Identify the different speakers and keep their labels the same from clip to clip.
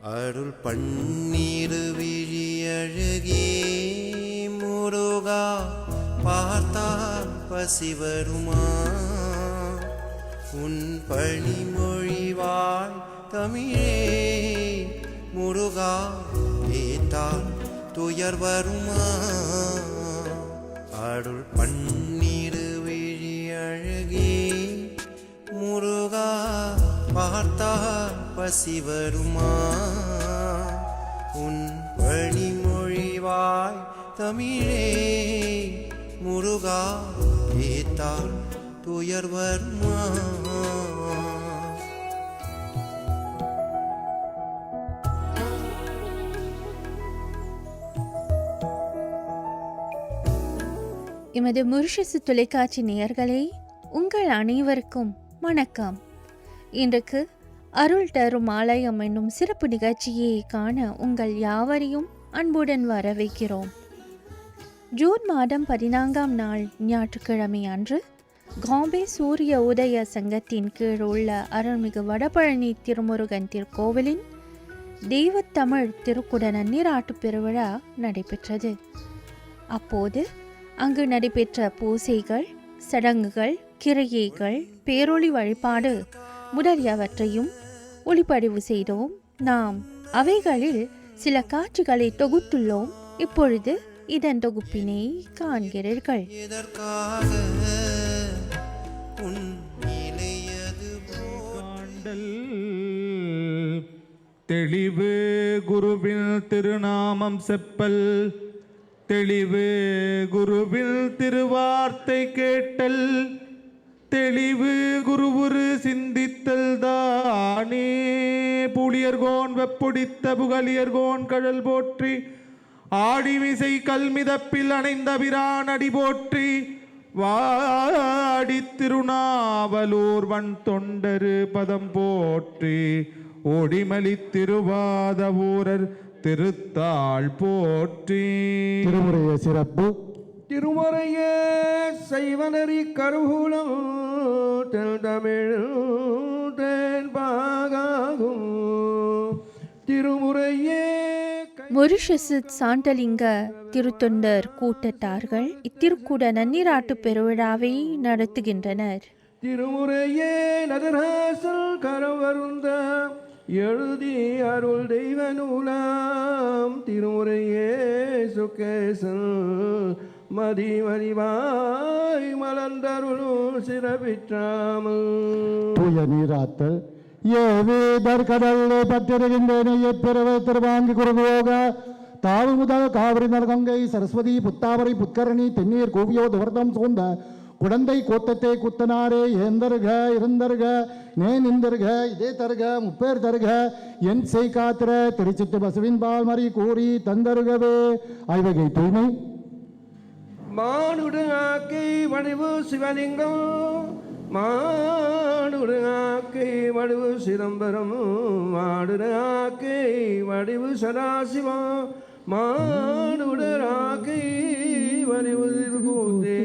Speaker 1: அருள் பன்னீரு விழியழகே முருகா பார்த்தால் பசி வருமா? உன் பழிமொழிவாய் தமிழே முருகா ஏத்தால் துயர் வருமா? அருள் பன்னீரு விழியழகே முருகா பார்த்தால் பசி வருமா? உன் வழிமொழிவாய் தமிழே முருகா ஏத்தால் துயர் வருமா?
Speaker 2: எமது மொரிஷியஸ் தொலைக்காட்சி நேயர்களே, உங்கள் அனைவருக்கும் வணக்கம். இன்றைக்கு அருள் தரும் ஆலயம் என்னும் சிறப்பு நிகழ்ச்சியை காண உங்கள் யாவரையும் அன்புடன் வரவேற்கிறோம். ஜூன் மாதம் 14ஆம் நாள் ஞாயிற்றுக்கிழமை அன்று காம்பே சூரிய உதய சங்கத்தின் கீழ் உள்ள அருள்மிகு வடபழனி திருமுருகன் திருக்கோவிலின் தெய்வத்தமிழ் திருக்குட நன்னீராட்டு பெருவிழா நடைபெற்றது. அப்போது அங்கு நடைபெற்ற பூசைகள், சடங்குகள், கிரியைகள், பேரொளி வழிபாடு முதலியவற்றையும் ஒளிப்பதிவு செய்தோம். நாம் அவைகளில் சில காட்சிகளை தொகுத்துள்ளோம். இப்பொழுது இதன் தொகுப்பினை காண்கிறீர்கள்.
Speaker 3: தெளிவு குருவில் திருநாமம் செப்பல், தெளிவு குருவில் திருவார்த்தை கேட்டல், தெளிவு குருவுரு சிந்தித்தல் தானே. புலியர்கோன் வெப்புடித்த புகலியர்கோன் கழல் போற்றி, ஆடிமிசை கல்மிதப்பில் அணைந்த பிரான் அடி போற்றி, வாடி திருநாவலூர் வன் தொண்டரு பதம் போற்றி, ஓடிமலி திருவாத ஊரர் திருத்தாள் போற்றி.
Speaker 4: திருமுறைய சிறப்பு.
Speaker 5: திருமுறையே செய்வனரி கருவூலம் தமிழ் பாகாகும். திருமுறையே
Speaker 2: மொரிஷியஸ் சாண்டலிங்க திருத்தொண்டர் கூட்டத்தார்கள் இத்திருக்குட நன்னீராட்டு பெருவிழாவை நடத்துகின்றனர்.
Speaker 5: திருமுறையே நதராசல் கரவருந்த எழுதி அருள் தெய்வ நூலாம். திருமுறையே சுகேசல் மதிமதிவாய் மலர்ந்தருளும் சிறப்பிற்றாமல்.
Speaker 4: தூய நீராத்தல். ஏவேதர் கடல்லே பற்றிருக்கின்றேனே எப்பிறவை திருவாங்கி குருகோக தாவு முதல் காவிரி நல்கங்கை சரஸ்வதி புத்தாவரை புத்கரணி தென்னீர் கோவியோ துவர்தம் சூழ்ந்த குடந்தை கோத்தத்தை குத்தனாரே ஏந்தருக இருந்தருக நே நிந்தருக இதே தருக முப்பேர் தருக என் செய் காத்திர திருச்சிட்டு பசுவின் பால் மறி கூறி தந்தருகவே. ஐவகை தூய்மை.
Speaker 5: மானுடு ஆக்கை வடிவு சிவலிங்கம், மானுடு ஆக்கை வடிவு சிதம்பரம், மாடுடு ஆக்கை வடிவு சதாசிவம், மானுடு ஆக்கை வடிவு திருக்கூத்தே.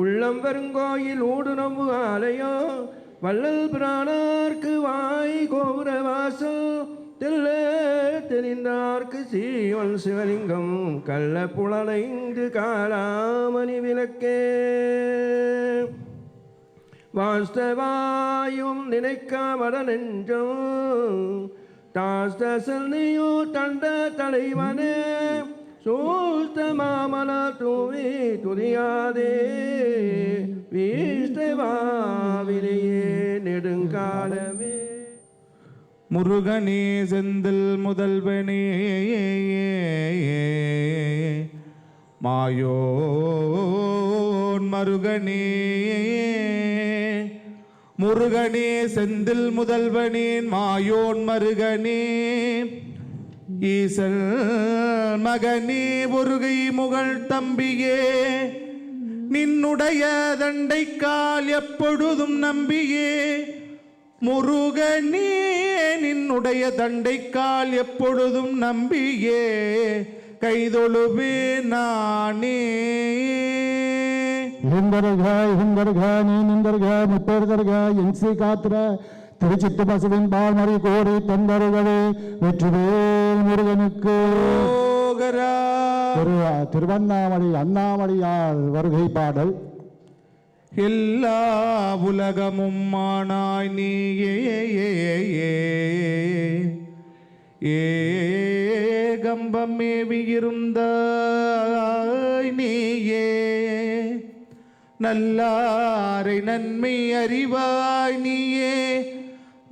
Speaker 5: உள்ளம் பெருங்கோயில் ஊடு நம்பு ஆலயம், வள்ளல் பிரானார்க்கு வாய் கோபுர வாசல், தெல்ல தெரிந்தார்க்கு சீவன் சிவலிங்கம், கள்ள புலனைந்து காலாமணி விளக்கே. வாஸ்தவாயும் நினைக்காமட நெஞ்சம், தாஸ்தசல் நீயோ தண்ட தலைவனே, சூஸ்த மாமல தூவி துதியாதே, வீஸ்தவாவிலேயே நெடுங்காலமே.
Speaker 3: முருகனே செந்தில் முதல்வனே, மாயோன் மருகனே, முருகனே செந்தில் முதல்வனேன் மாயோன் மருகனே, ஈசல் மகனே ஒருகை முகழ் தம்பியே, நின்னுடைய தண்டைக்கால் எப்பொழுதும் நம்பியே, முருகனே நின்னுடைய தண்டைக்கால் எப்பொழுதும் நம்பியே, கைதொழுவே நானே.
Speaker 4: இந்தருக இந்தருக நீ நிந்தருக முப்பேர் தருக என்சி காத்திர திருச்சிட்டு பசுவின் பால்மறி கோரி தந்தருகவே வெற்றிவேல் முருகனுக்கு
Speaker 3: ரோகரா.
Speaker 4: திருவண்ணாமலை அண்ணாமலையார் வருகை பாடல்.
Speaker 3: எல்லா உலகமும் ஆனாய் நீயே ஏகம்பமேவியிருந்தாய் நீயே நல்லாரை நன்மை அறிவாய் நீயே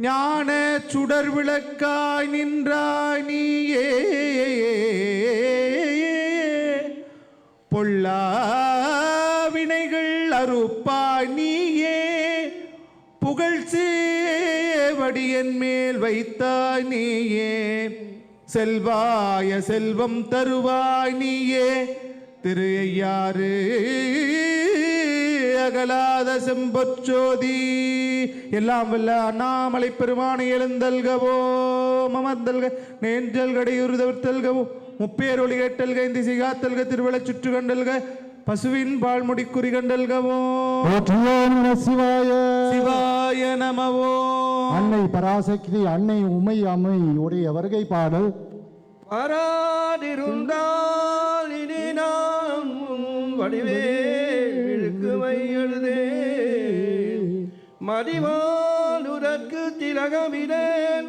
Speaker 3: ஞான சுடர் விளக்காய் நின்றாய் நீயே பொல்லா வினைகள் அறுப்பாய் நீயே புகழ் சேவடியன் மேல் வைத்தாய் நீயே செல்வாய செல்வம் தருவாய் நீயே திரு ஐயாறு அகலாத செம்பொச்சோதி எல்லாம் வல்ல அண்ணாமலை பெருமானை எழுந்தல்கவோ மமந்தல்க நேஞ்சல் கடையுறு தவிர்த்தல்கவோ முப்பேரொளி கேட்டல்க இந்த சிகாத்தல்க திருவிழா சுற்று கண்டல்க பசுவின் பால்முடி குறி கண்டல்கவோ
Speaker 4: சிவாய
Speaker 3: சிவாய நமவோ.
Speaker 4: அன்னை பராசக்தி அன்னை உமை அம்மை உடைய வருகை பாடல்.
Speaker 5: வராதிருந்தால் இனி நான் வடிவேலுக்குமை எழுதே மதிவாலுதற்கு திலகமிடேன்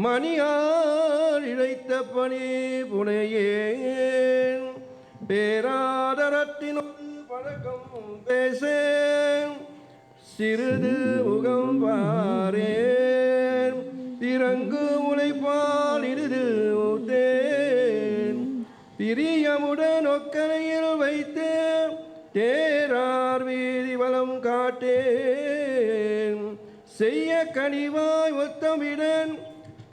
Speaker 5: மணியால் இழைத்த பணி புனையேன் பேராதரத்தினுள் பழக்கம் பேசேன் சிறிது முகம் பாரேன் திறங்கு உழைப்பால் இறுது ஊத்தேன் பிரியமுடன் ஒக்கனையில் வைத்தேன் தேரார் வீதி வலம் காட்டேன் செய்ய கனிவாய் ஒத்தமிடன்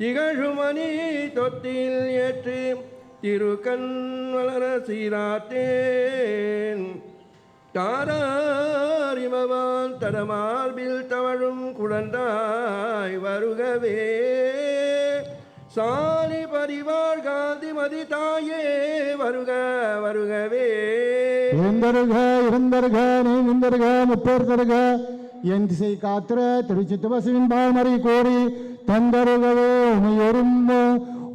Speaker 5: திகழுமணி தொட்டில் ஏற்றி திருக்கண் வளர சீராட்டேன் தாராரிமவான் தடமார்பில் தவழும் குழந்தாய் வருகவே சாலி பரிவார் காந்திமதி தாயே வருக வருகவே
Speaker 4: இருந்தருக இருந்தருக நீ நின்றருக முப்பேர் தருக என் திசை காத்திர திருச்சிட்டு பசுவின் பால்மறி கோரி தந்தருகவே உமையொரும்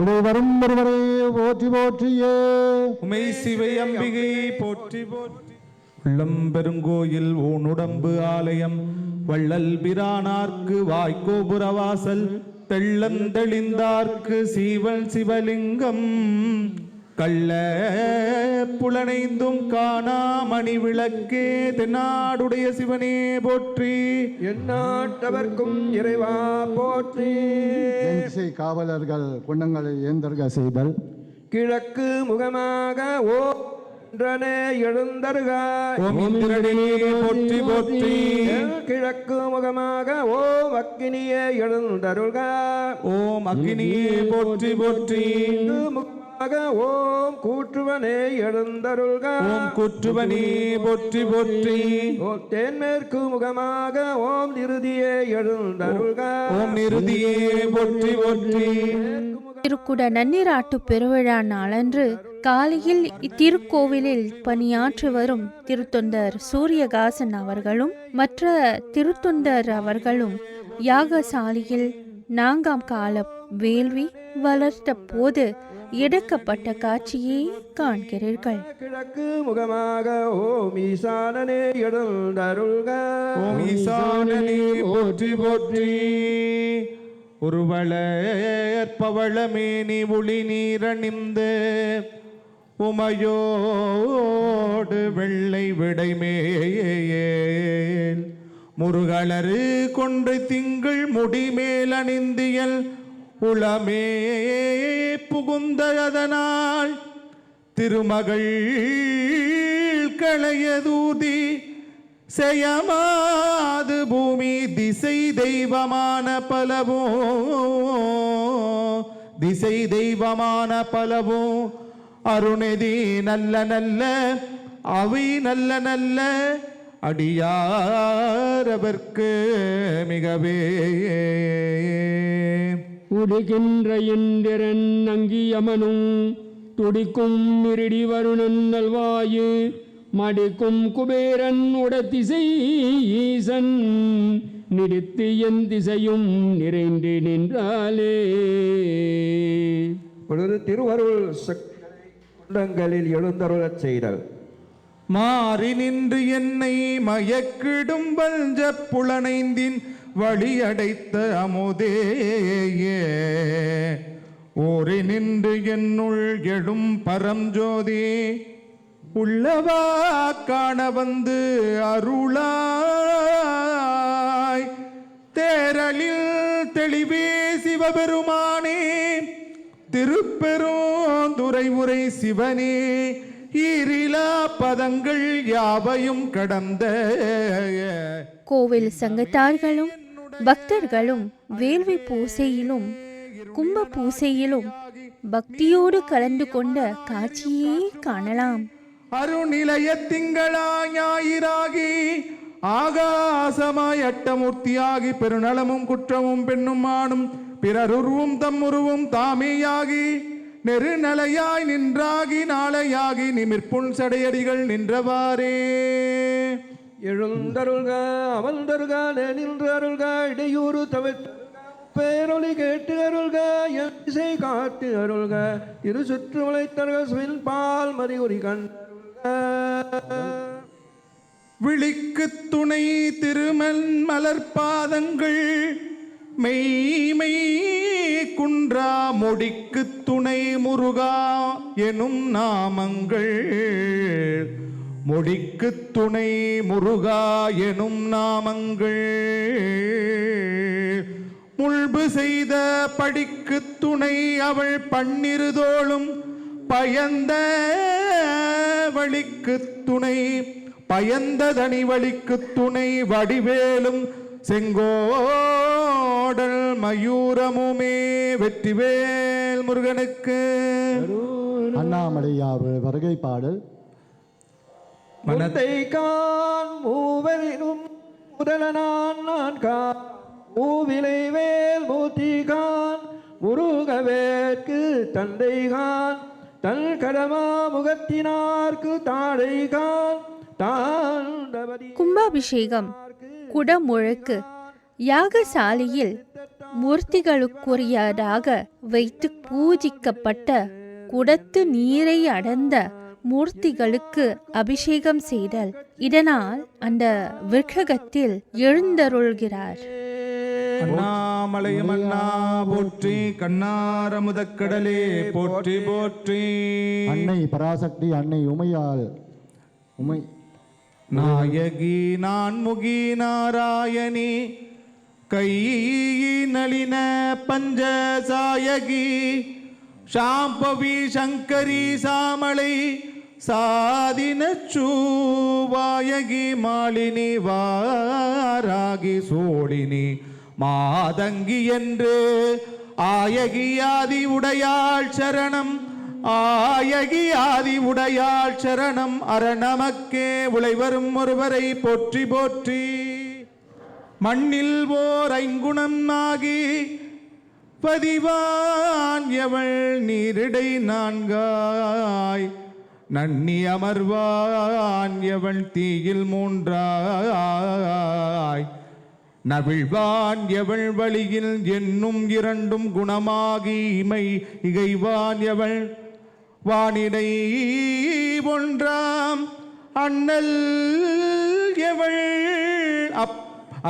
Speaker 4: உடைய வரும் ஒருவரே போற்றி போற்றியே
Speaker 3: உமை சிவை அம்பிகை போற்றி போற்றி. உள்ளம் பெருங்கோயில் ஊனுடம்பு ஆலயம் வள்ளல் பிரானார்க்கு வாய்க்கோபுரவாசல் தெள்ளந்தெளிந்தார்க்கு சீவல் சிவலிங்கம் கள்ள புலனைந்தும் காணாமணி விளக்கே தென்னாடுடைய சிவனே போற்றி
Speaker 5: எந்நாட்டவர்க்கும் இறைவா போற்றி.
Speaker 4: என் திசை காவலர்கள் குண்டங்களை ஏந்தருக செய்தல்.
Speaker 5: கிழக்கு முகமாக ஓ என்றனே எழுந்தருக
Speaker 3: ஓம் இந்திரனே போற்றி போற்றி.
Speaker 5: கிழக்கு முகமாக ஓம் அக்கினியே எழுந்தருள்க
Speaker 3: ஓம் அக்கினியே போற்றி போற்றி.
Speaker 5: முகமாக ஓம் கூற்றுவனே எழுந்தருள்க
Speaker 3: ஓம் கூற்றுவனே போற்றி போற்றி.
Speaker 5: ஓம் தென்மேற்கு முகமாக ஓம் நிருதியே எழுந்தருள்க
Speaker 3: ஓம் நிருதியே போற்றி போற்றி.
Speaker 2: திருக்குட நன்னீராட்டு பெருவிழா நாளன்று காலையில் இத்திருக்கோவிலில் பணியாற்றி வரும் திருத்தொண்டர் சூரியகாசன் அவர்களும் மற்ற திருத்தொண்டர் அவர்களும் யாகசாலையில் 4ஆம் கால வேள்வி வளர்த்த போது எடுக்கப்பட்ட காட்சியை காண்கிறீர்கள்.
Speaker 5: கிழக்கு முகமாக ஓம் ஈசானனே எழுந்தருள்க
Speaker 3: ஓம் ஈசானனே போற்றி போற்றி. ஒருவளற்பவளமேனி ஒளி நீரணிந்து உமையோடு வெள்ளை விடைமேல் முருகளரு கொன்று திங்கள் முடிமேல் அணிந்தியல் உளமே புகுந்ததனால் திருமகள் களையதூதி செய்யமாது பூமி திசை தெய்வமான பலவோ திசை தெய்வமான பலவோ அருணெதி நல்ல நல்ல அவை நல்ல நல்ல அடியாரவர்க்கு மிகவே
Speaker 6: உடுகின்ற இந்திரன் அங்கியமனும் துடிக்கும் மிருடி வருணன் நல்வாயு மடிக்கும் குபேரன் உடத்திசை ஈசன் நிறுத்து என் திசையும் நிறைந்து நின்றாலே.
Speaker 5: பொழுது திருவருள் குண்டங்களில் எழுந்தருளச் செய்தல்.
Speaker 3: மாறி நின்று என்னை மயக்கிடும் வஞ்ச புலனைந்தின் வழியடைத்த அமுதேயே, ஓரி நின்று என்னுள் எழும் பரஞ்சோதி, உள்ளவா காண வந்து அருளாய், தேரலில் தெளிவே சிவபெருமானே, திருப்பெருந்துறை உரை சிவனே, ஈரிலா பதங்கள் யாவையும் கடந்த.
Speaker 2: கோவில் சங்கத்தார்களும் பக்தர்களும் வேள்வி பூசையிலும் கும்ப பூசையிலும் பக்தியோடு கலந்து கொண்ட காட்சியே காணலாம்.
Speaker 3: அருநிலைய திங்களாய் ஞாயிறாகி ஆகாசமாய் அட்டமூர்த்தியாகி பெருநலமும் குற்றமும் பெண்ணும் ஆணும் பிறருருவும் தம்முருவும் தாமேயாகி நெருநலையாய் நின்றாகி நாளையாகி நிமிர்ப்புண் சடையடிகள் நின்றவாறே.
Speaker 5: எழுந்தருள்க அமர்ந்தருக நின்று அருள்க இடையூறு தவிர்த்து பேரொலி கேட்டு அருள்க இசை காத்து அருள்க இரு சுற்று உழைத்தர்கள் பால் மறிகுறி கண்டருள்க.
Speaker 3: விழிக்கு துணை திருமல் மலர்பாதங்கள் மெய்மை குன்றா மொடிக்கு துணை முருகா எனும் நாமங்கள், மொடிக்கு துணை முருகா எனும் நாமங்கள், முள்பு செய்த படிக்கு துணை அவள் பன்னிருதோளும் பயந்த வழிக்கு துணை பயந்த தனி வழிக்கு துணை வடிவேலும் செங்கோடல் மயூரமுமே. வெற்றிவேல் முருகனுக்கு.
Speaker 4: அண்ணாமலையார் வருகை பாடல்.
Speaker 5: மனத்தை கான் மூவரினும் முதலனான் நான் கான் மூவிலை வேல் மூர்த்தி கான் முருகவேற்கு தந்தை கான் தன் கடமா முகத்தினார்க்கு தாடை கான் தாண்டவதி.
Speaker 2: கும்பாபிஷேகம் குடமுழுக்கு யாகசாலையில் மூர்த்திகளுக்குரியதாக வைத்து பூஜிக்கப்பட்ட குடத்து நீரை அடர்ந்த மூர்த்திகளுக்கு அபிஷேகம் செய்தல். இதனால் அந்த விக்கிரகத்தில் எழுந்தருள்கிறார்.
Speaker 3: அண்ணாமலையும் அண்ணா போற்றி, கண்ணாரமுதக்கடலே போற்றி போற்றி.
Speaker 4: அன்னை பராசக்தி அன்னை உமையால் உமை
Speaker 3: நாயகி நான்முகி நாராயணி கை நளின பஞ்சசாயகி சாம்பவி சங்கரி சாமளை சாதின சூவாயகி மாலினி வாராகி சோழினி மாதங்கி என்று ஆயகி ஆதி உடையாள் சரணம், ஆயகி ஆதி உடையாள் சரணம். அரணமக்கே உழைவரும் ஒருவரை போற்றி போற்றி. மண்ணில் ஓர் ஐங்குணம் ஆகி பதிவான் எவள் நீரிடை நான்காய், நன்னி அமர்வான் எவள் தீயில் மூன்றாய், நவிழ்வான் எவள் வழியில் என்னும் இரண்டும் குணமாகி இமை இகைவான் எவள் வானிடை ஒன்றாம், அண்ணல் எவள்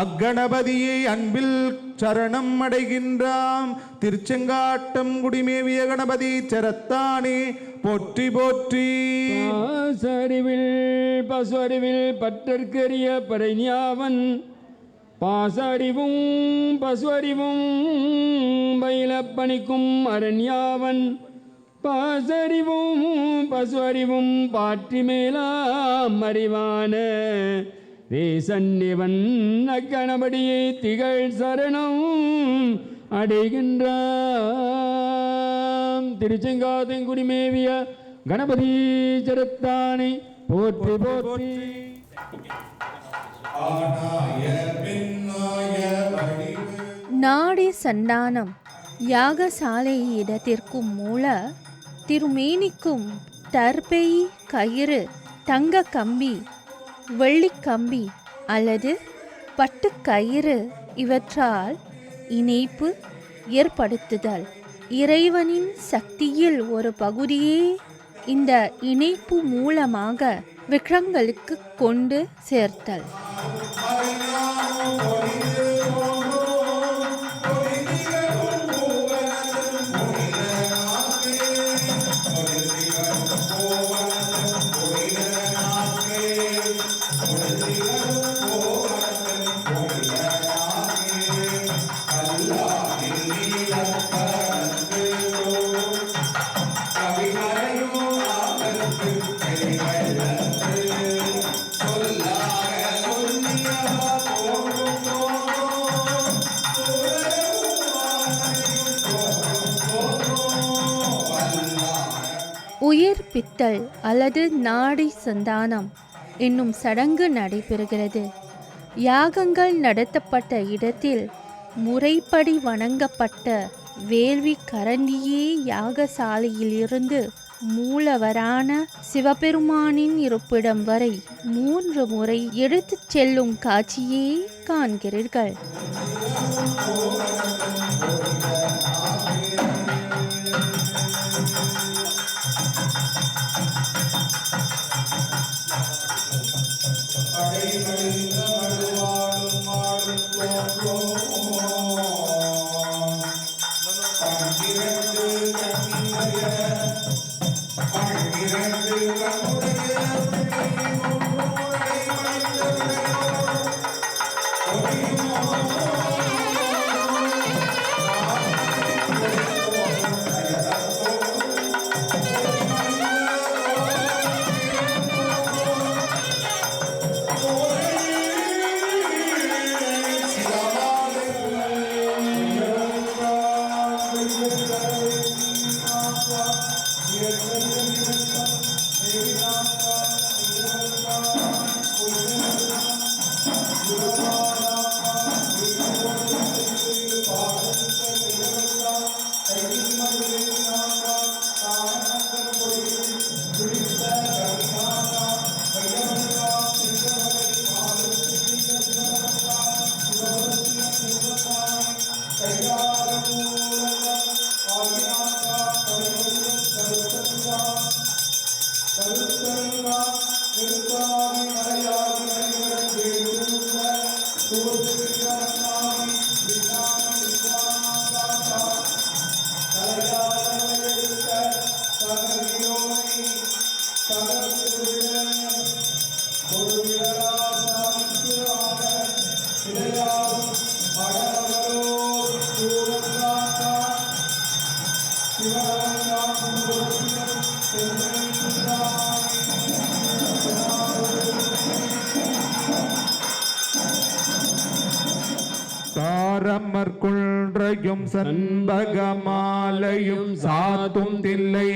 Speaker 3: அக்கணபதியை அன்பில் சரணம் அடைகின்றாம். திருச்செங்காட்டம் குடிமேவிய கணபதி சரத்தானே போற்றி போற்றி.
Speaker 6: பசுவறிவில் பற்றற்கரிய பரைஞாவன் பாசறிவும் பசுவறிவும் பயிலப்பணிக்கும் அரண்யாவன், பாசறிவும் பசுவறிவும் பாற்றி மேலாம் அறிவான வேசன்னிவன் அக்கணபடியை திகழ் சரணம் அடைகின்றாம். திருச்செங்காத்தங்குடி மேவிய கணபதி சரத்தானை போற்றி போற்றி.
Speaker 2: நாடி சந்தானம் யாகசாலை இடத்திற்கும் மூல திருமேனிக்கும் தர்பை கயிறு தங்க கம்பி, வெள்ளிக்கம்பி அல்லது பட்டுக்கயிறு இவற்றால் இணைப்பு ஏற்படுத்துதல். இறைவனின் சக்தியில் ஒரு பகுதியே இந்த இணைப்பு மூலமாக விக்கிரங்களுக்கு கொண்டு சேர்த்தல். உயிர்ப்பித்தல் அல்லது நாடி சந்தானம் என்னும் சடங்கு நடைபெறுகிறது. யாகங்கள் நடத்தப்பட்ட இடத்தில் முறைப்படி வணங்கப்பட்ட வேள்வி கரண்டியே யாகசாலையிலிருந்து மூலவரான சிவபெருமானின் இருப்பிடம் வரை 3 முறை எடுத்துச் செல்லும் காட்சியே காண்கிறீர்கள்.
Speaker 3: தாரமர்குன்றையும் சண்பகமாலையும் சாத்தும் தில்லை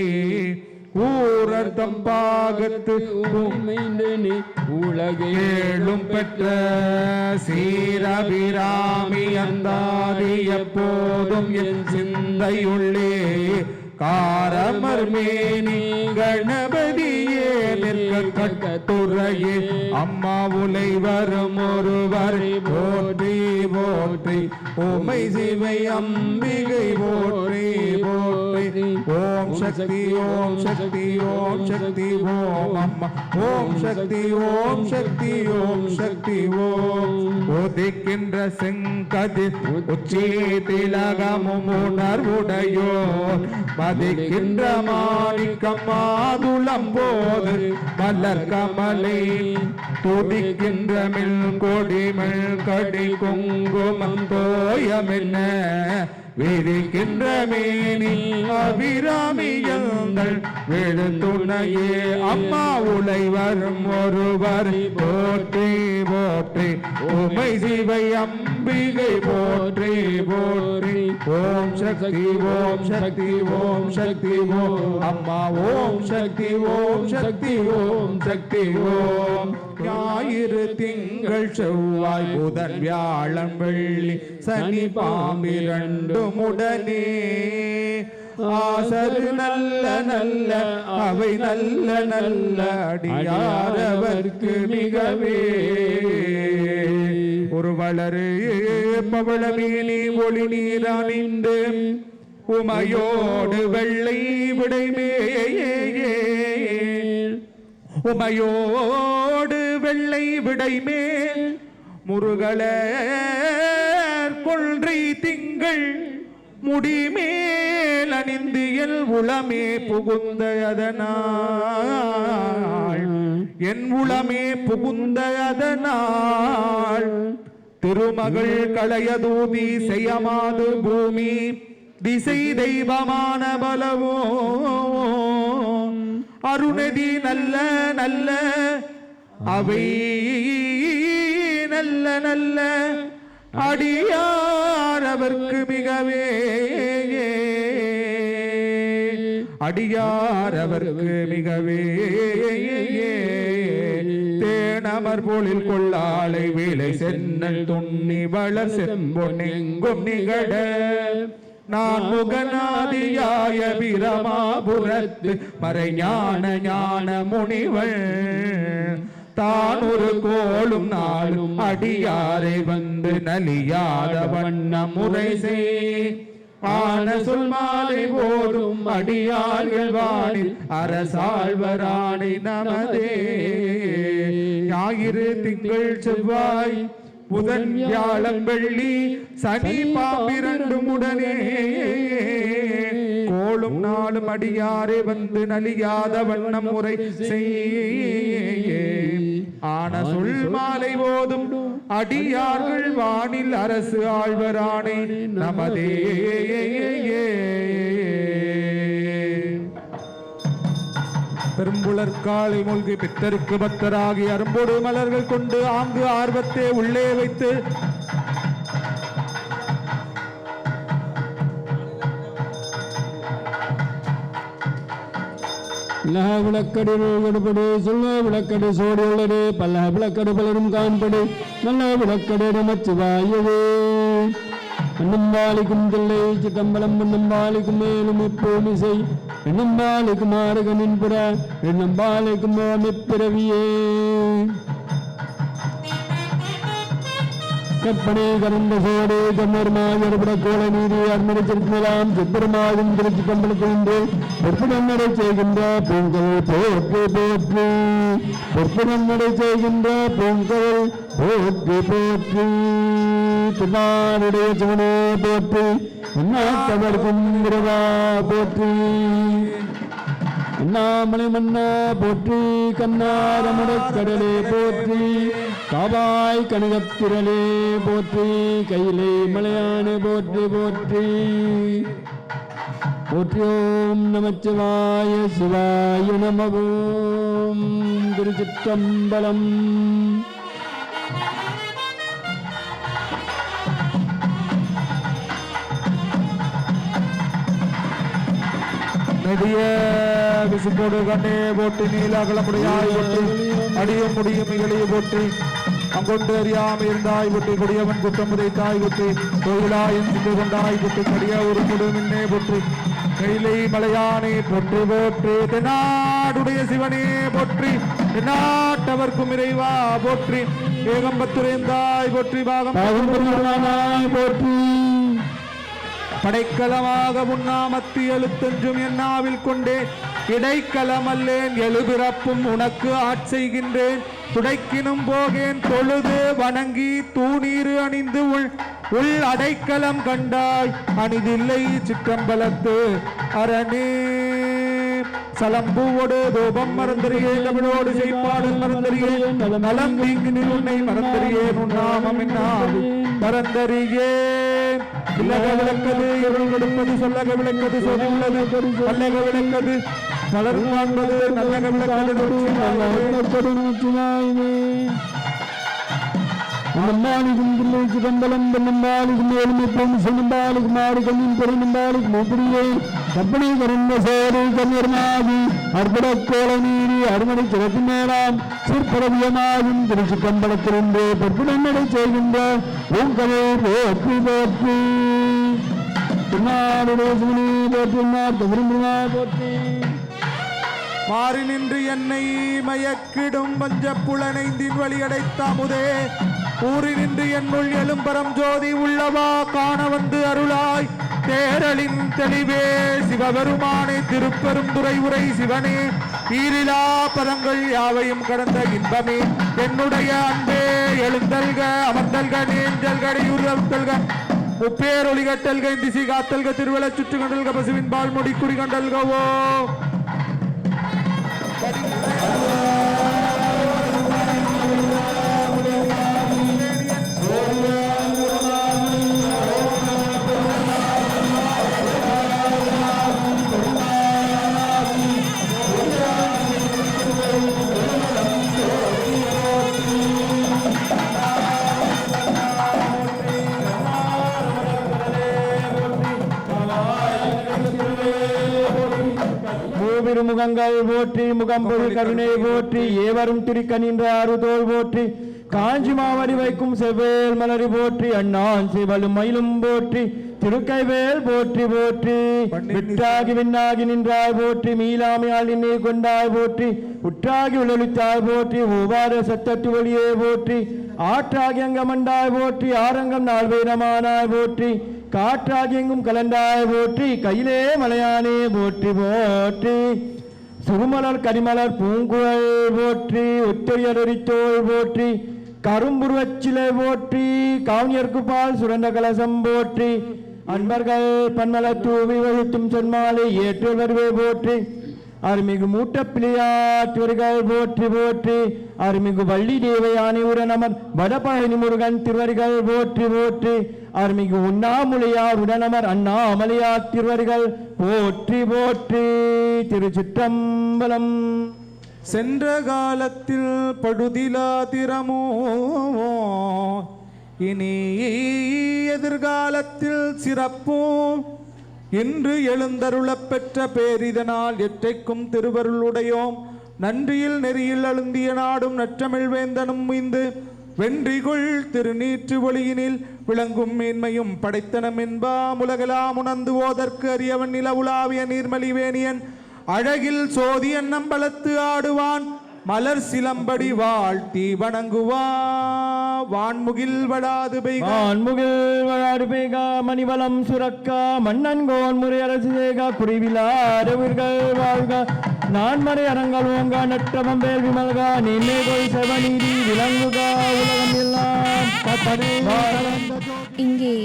Speaker 3: ஊரர்த்தம் பாகத்து
Speaker 6: உமைந்தனே உலகேழும்
Speaker 3: பெற்ற சீரபிராமி அந்தாதி எப்போதும் என் சிந்தையுள்ளே காரமர்மேனி கணபதியே நிற்க கட்டுரையே அம்மா உலை வரும் ஒருவரை போற்றி போற்றி உமை சிவை அம்பிகை போற்றி போற்றி ஓம் சக்தி ஓம் சக்தி ஓம் சக்தி ஓம் அம்மா ஓம் சக்தி ஓம் சக்தி ஓம் சக்தி ஓம் உதிக்கின்ற செங்கதிர் உச்சி திலகமும் உணர்வுடையோர் மதிக்கின்ற மாணிக்கம் மாதுளம் போது மலர் கமலை துதிக்கின்ற மில் கொடி மெல் கடி குங்குமம் தோயமென்ன விரிக்கின்ற மேனி அபிராமியங்கள் விழுத்துணையே அம்மா உலை வரும் ஒருவர் போற்றி போற்றி உமை சிவை அம்பிகை போற்றி போற்றி ஓம் சக்தி ஓம் சக்தி ஓம் சக்தி ஓம் அம்மா ஓம் சக்தி ஓம் சக்தி ஓம் சக்தி ஓம் ஞாயிறு திங்கள் செவ்வாய் புதன் வியாழன் வெள்ளி சனி பாம்பிரண்டு உடனே ஆசரு நல்ல நல்ல அவை நல்ல நல்ல அடியாரவர்க்கு மிகவே ஒரு வளரு பவளமேனி ஒளி நீரானின்று உமையோடு வெள்ளை விடைமேல் உமையோடு வெள்ளை விடைமேல் முருகலர் கொன்றை திங்கள் முடிமேல் அணிந்தியல் உளமே புகுந்த அதனால் என் உளமே புகுந்த அதனால் திருமகள் களையதூதி செய்யமாது பூமி திசை தெய்வமான பலவோ அருணதி நல்ல நல்ல அவை நல்ல நல்ல அடியார் அவர்க்கு மிகவே அடியார் அவர்க்கு மிகவே தேனமர் போலில் கொள்ளாளை வேலை சென்னல் துண்ணி வளர் செம்பொன்னெங்கும் நிகழ நான் முகநாதியாய பிரமாபுரத்து மறைஞான ஞான முனிவள் தான் ஒரு கோளும் நாளும் அடியாரை வந்து நலியாத வண்ண முறை செய் ஆன சொல் மாலை போதும் அடியார்கள் வானில் அரசாழ்வராணி நமதே ஞாயிறு திங்கள் செவ்வாய் புதன் வியாழன் வெள்ளி சனி பாம்பிரண்டும் உடனே கோளும் நாளும் அடியாரே வந்து நலியாத வண்ணம் முறை செய்ய ஆன சொல் மாலை போதும் அடியார்கள் வானில் அரசு ஆழ்வராணை நமதே பெரும்புலர் காலை மூழ்கி பித்தருக்கு பக்தராகி அரும்போடு மலர்கள் கொண்டு ஆங்கு ஆர்வத்தை உள்ளே வைத்து
Speaker 6: விளக்கடு கடுபடு சொல்ல விளக்கடு சோடி உள்ளது பல்ல விளக்கடு பலரும் காண்படு நல்ல விளக்கடு நமச்சிவாயவே அண்ணம்பாலிக்கும் தில்லை சிதம்பரம் மண்ணம்பாலிக்கும் மேலும் இப்போமிசை எண்ணம்பாலிக்கும் ஆறுகனின் புற எண்ணம்பாலிக்கும் அமைப்பிறவியே கற்பனை கரந்த சோடு கண்ணர்மாயர்பட கோல நீதி அர்மணிச்சிருக்கலாம் சித்திரமாகும் திருச்சி கம்பளத்திலிருந்து பொற்புடன் நடை செய்கின்ற பூங்கல் போற்றி போற்றி பொற்புடன் நடை செய்கின்ற பூங்கல் போற்றி போற்றி துமாருடைய சிவனே போற்றி அண்ணாத்தவர்க்கும் விரவா போற்றி அண்ணாமலை மன்னா போற்றி கண்ணாரமுடக்கடலே போற்றி காவாய் கனகத்திரளே போற்றி கையிலே மலையான போற்றி போற்றி போற்றி ஓம் நமச்சிவாய சிவாய நமவோம் திருச்சிற்றம்பலம்
Speaker 3: நெடிய விசும்போடு கண்ணே போற்றி நீலாகலமுடையாய் போற்றி அடியும் முடியும் இகழிய போற்றி அங்கொண்டு அறியாமல் இருந்தாய் போற்றி கொடியவன் குற்றம் உதைத்தாய் போற்றி கோயிலாயும் சிந்து கொண்டாய் போற்றி கடிய ஒரு முடுமின்னே போற்றி கைலை மலையானே போற்றி போற்றி தென்னாடுடைய சிவனே போற்றி தென்னாட்டவர்க்கும் இறைவா போற்றி ஏகம்பத்துரைந்தாய் போற்றி பாகம்
Speaker 6: போற்றி
Speaker 3: படைக்கலமாக உண்ணாமத்தி எழுத்தஞ்சும் என்னாவில் கொண்டேன் இடைக்கலமல்லேன் எழுபிறப்பும் உனக்கு ஆட்செய்கின்றேன் துடைக்கினும் போகேன் தொழுது வணங்கி தூணீரு அணிந்து உள் அடைக்கலம் கண்டாய் அணிதில்லை சிற்றம்பலத்து அரணே சலம்பூவோடு தூபம் மறந்தறியே தமிழோடு செய்பாடல் மறந்தறியே நலம் தீங்கினில் உன்னை மறந்தறியேன் உன்னாமம் என்னால் மறந்தறியேன் இல்லக விளக்கது இருள் கொடுப்பது சொல்லக விளக்கது சொல்லி உள்ளது பல்லக விளக்கது மலர் காண்பது நல்லக விளக்கது
Speaker 6: அண்ணம்பாலிக்கும் தில்லை சிதம்பலம் பெண்ணம்பாலிக்கும் ஏழுமைப்பொன் சென்னம்பாலிக்கும் ஆறு கண்ணின் பெருநம்பாலிக்கும் மூப்பிரியே கற்பனை கருந்த சோறு கன்னியர்மாகி அற்புதக் கோல நீரி அருமடை சிறப்பு மேலாம் சிற்பரவியமாகும் திருநாடுதேசமணி போற்றி நாட்டு விரும்புமா போற்றி
Speaker 3: மாறி நின்று என்னை மயக்கிடும் பஞ்சப்புலனைந்தின் வழியடைத்தாமுதே ஊறி நின்று என்னுள் எழும்பரம் ஜோதி உள்ளவா காண வந்து அருளாய் தேரலின் தெளிவே சிவபெருமானே திருப்பெரும் துறை உரை சிவனே ஈரிலா பதங்கள் யாவையும் கடந்த இன்பமே என்னுடைய அன்பே எழுந்தல்க அமர்ந்தல்க நேஞ்சல்கடையுறுத்தல்க முப்பேரொளி கட்டல்க திசை காத்தல்க திருவள்ள சுற்று கண்டல்க பசுவின் பால் முடி குடி கண்டல்கவோ
Speaker 6: முகங்கள் போற்றி முகம்பொழு கருணை போற்றி ஏவரும் திருக்கனின்ற அறுதோல் போற்றி காஞ்சி மாவடி வைக்கும் செவ்வேல் மலரி போற்றி அண்ணான் சிவலும் மயிலும் போற்றி திருக்கைவேல் போற்றி போற்றி விட்டாகி விண்ணாகி நின்றாய் போற்றி மீளாமையால் நின்னை கொண்டாய் போற்றி உற்றாகி உழலித்தாய் போற்றி ஒவ்வாறு சத்தத்து ஒளியே போற்றி ஆற்றாகி அங்கமண்டாய் போற்றி ஆரங்கம் நாள் வீரமானாய் போற்றி காற்றாகி எங்கும் கலந்தாய் போற்றி கையிலே மலையானே போற்றி போற்றி சுகுமலர் கரிமலர் பூங்குழல் போற்றி ஒத்தையரித்தோள் போற்றி கரும்புருவச்சிலை போற்றி காவனியர்க்கு பால் சுரண்ட கலசம் போற்றி அன்பர்கள் பன்மலர் தூவி வழுத்தும் சொன்மாலை ஏற்று வருவே போற்றி அருமிகு மூட்டப்பிள்ளையாற்றுவர்கள் போற்றி போற்றி அருமிகு வள்ளி தேவையானை உடனமர் வடபழனி முருகன் திருவர்கள் போற்றி போற்றி அருமிகு உண்ணாமுலையார் உடனமர் அண்ணாமலையார் திருவர்கள் போற்றி போற்றி திருச்சிற்றம்பலம்.
Speaker 3: சென்ற காலத்தில் படுதிலாதிரமோ இனி எதிர்காலத்தில் சிறப்போம் இன்று எழுந்தருளப் பெற்ற பேரிதனால் எற்றைக்கும் திருவருளுடையோம் நன்றியில் நெறியில் அழுந்திய நாடும் நற்றமிழ் வேந்தனும் மீந்து வென்றிகுள் திருநீற்று ஒளியினில் விளங்கும் மேன்மையும் படைத்தனம் என்பாம் உலகலாம் உணர்ந்து ஓதற்கு அறியவன் நிலவுலாவிய நீர்மலிவேணியன் அழகில் சோதியன் நம்பலத்து ஆடுவான் மலர் சிலம்படி வாழ்த்தி வணங்குவா வான்முகில் வளாது பெய்கா
Speaker 6: மணிவளம் சுரக்கா மன்னன் கோன் முறை அரசு சேகா குடிவிலா அரவிர்கள் வாழ்க நான்மறை அரங்கள் ஓங்கா நட்டமம் வேல் விமல்கா நின்னை கோய் செவநீதி விளங்குகா உலகம் எல்லாம்.
Speaker 2: இங்கே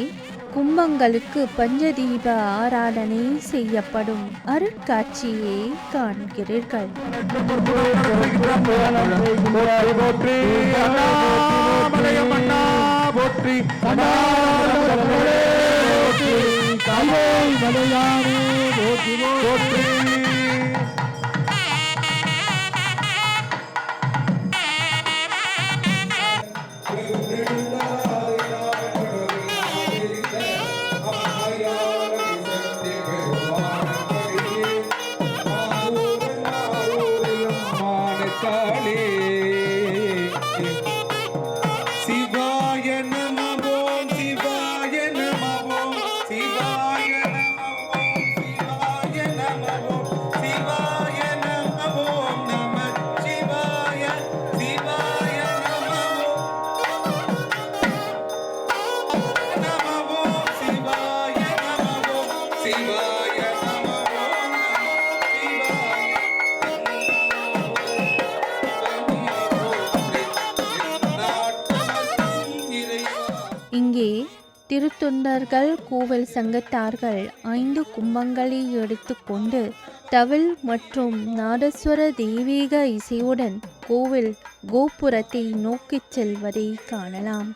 Speaker 2: கும்பங்களுக்கு பஞ்சதீப ஆராதனை செய்யப்படும் அருட்காட்சியை காண்கிறீர்கள். இங்கே திருத்தொண்டர்கள் கோவில் சங்கத்தார்கள் 5 கும்பங்களை எடுத்துக்கொண்டு தவில் மற்றும் நாதஸ்வர தெய்வீக இசையுடன் கோவில் கோபுரத்தை நோக்கிச் செல்வதை காணலாம்.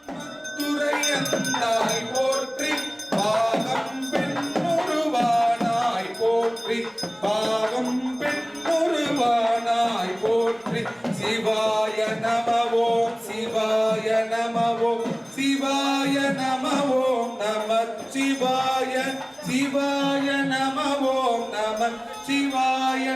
Speaker 3: சிவாய நமவோ சிவாய நமவோ சிவாய நமவோ நம சிவாய சிவாய நமவோ நம சிவாய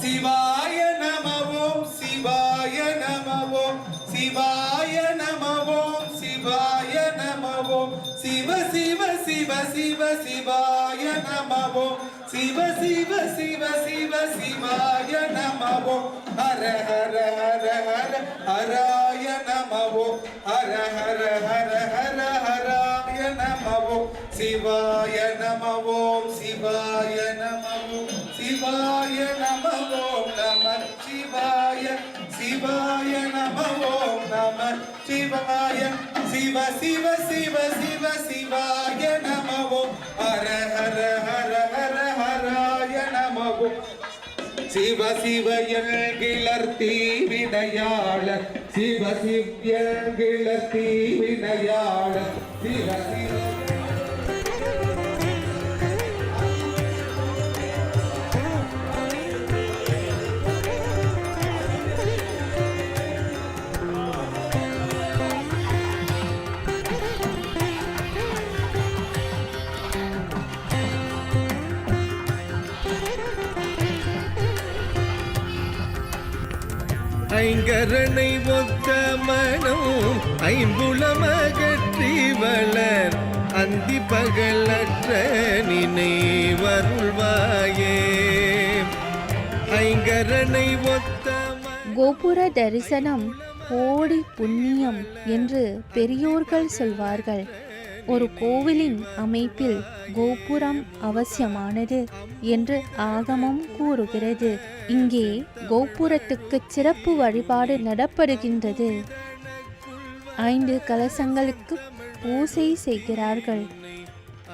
Speaker 3: சிவாய நமவோ சிவாய நமவோ சிவாய நமவோ சிவாய நமவோ சிவ சிவ
Speaker 1: சிவ சிவ சிவாய நமவோ சிவ சிவ சிவ சிவ சிவாய நமவோ ஹர ஹர ஹர ஹர ஹராய நமவோ ஹர ஹர ஹர ஹர ஹராய நமவோ சிவாய நமவோம் சிவாய நமவோம் சிவாய நமவோம் நம சிவாய சிவாய நமவோம் நம சிவாய சிவ சிவ சிவ சிவ சிவாய நமவோம் ஹர ஹர ஹர ஹர ஹராய நமவோம் சிவ சிவ என்கிளர் தீவினையாளர் சிவ சிவ என்கிளர் தீவினையாளர் சிவ சிவ ஐங்கரனை ஒத்த மனம் ஐம்புலமகற்றி வளர் அந்தி பகலற்ற நினைவருள்வாயே ஐங்கரனை ஒத்த
Speaker 2: கோபுர தரிசனம் கோடி புண்ணியம் என்று பெரியோர்கள் சொல்வார்கள். ஒரு கோவிலின் அமைப்பில் கோபுரம் அவசியமானது என்று ஆகமம் கூறுகிறது. இங்கே கோபுரத்துக்கு சிறப்பு வழிபாடு நடப்படுகின்றது. 5 கலசங்களுக்கு பூசை செய்கிறார்கள்.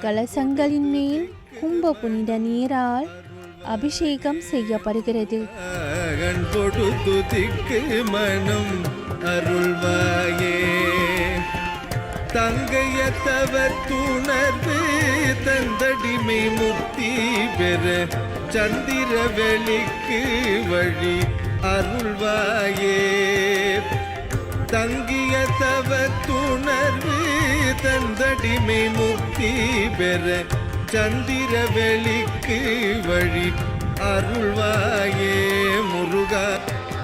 Speaker 2: கலசங்களின் மேல் கும்ப புனித நீரால் அபிஷேகம் செய்யப்படுகிறது.
Speaker 1: மனம் அருள்வாயே தங்கைய தவத்துணர்வு தந்தடிமை முக்தி பெற சந்திர வெளிக்கு வழி அருள்வாயே தங்கிய தவத்துணர்வு தந்தடிமை முக்தி பெற சந்திர வெளிக்கு வழி அருள்வாயே முருகா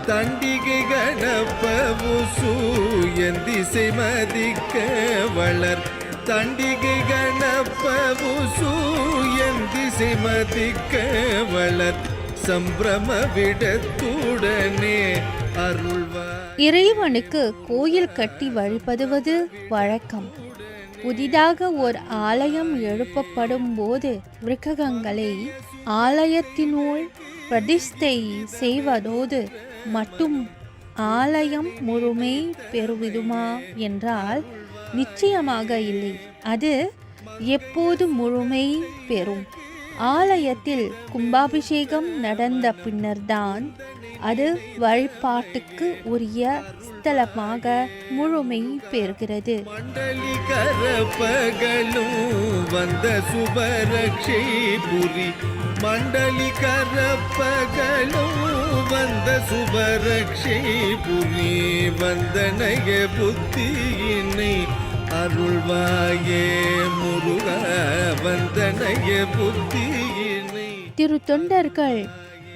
Speaker 1: தண்டிகை கணப்பவுசு என் திசை மதிக்க வளர் தண்டிகை கணப்பவுசு என் திசை மதிக்க வளர் சம்பிரம விடத்துடனே அருள்வாய்.
Speaker 2: இறைவனுக்கு கோயில் கட்டி வழிபடுவது வழக்கம். புதிதாக ஒரு ஆலயம் எழுப்பப்படும் போது விக்கிரகங்களை ஆலயத்தினுள் பிரதிஷ்டை செய்வதோடு மட்டும் ஆலயம் முழுமை பெறுவிடுமா என்றால் நிச்சயமாக இல்லை. அது எப்போது முழுமை பெறும்? ஆலயத்தில் கும்பாபிஷேகம் நடந்த பின்னர்தான் அது வழிபாட்டுக்கு உரிய ஸ்தலமாக முழுமை பெறுகிறது.
Speaker 1: மண்டலி கரப்பகலும் வந்த சுபரக்ஷை புரி மண்டலி கரப்பகலும் வந்த சுபரக்ஷை புரி வந்தனைய புத்தியினை அருள்வாயே முருகா வந்தனைய புத்தியினை.
Speaker 2: திருத்தொண்டர்கள்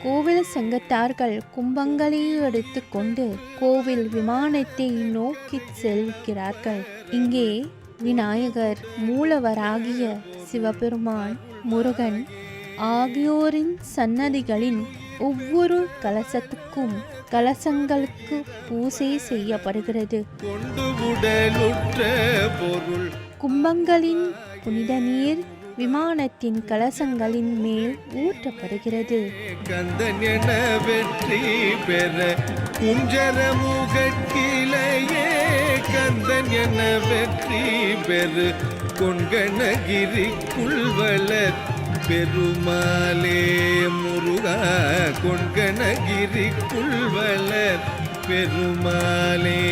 Speaker 2: கோவில் சங்கத்தார்கள் கும்பங்களை எடுத்துக்கொண்டு கோவில் விமானத்தை நோக்கி செல்கிறார்கள். இங்கே விநாயகர், மூலவராகிய சிவபெருமான், முருகன் ஆகியோரின் சன்னதிகளின் ஒவ்வொரு கலசத்துக்கும் கலசங்களுக்கு பூசை செய்யப்படுகிறது. கும்பங்களின் புனித நீர் விமானத்தின் கலசங்களின் மேல் ஊற்றப்படுகிறது.
Speaker 1: கந்தன் என வெற்றி பெற குஞ்சரமுகக்கிளையே கந்தன் என வெற்றி பெறு கொண்கணகிரிக்குள் வளர் பெருமாளே முருகா கொண்கணகிரிக்குள் வளர் பெருமாளே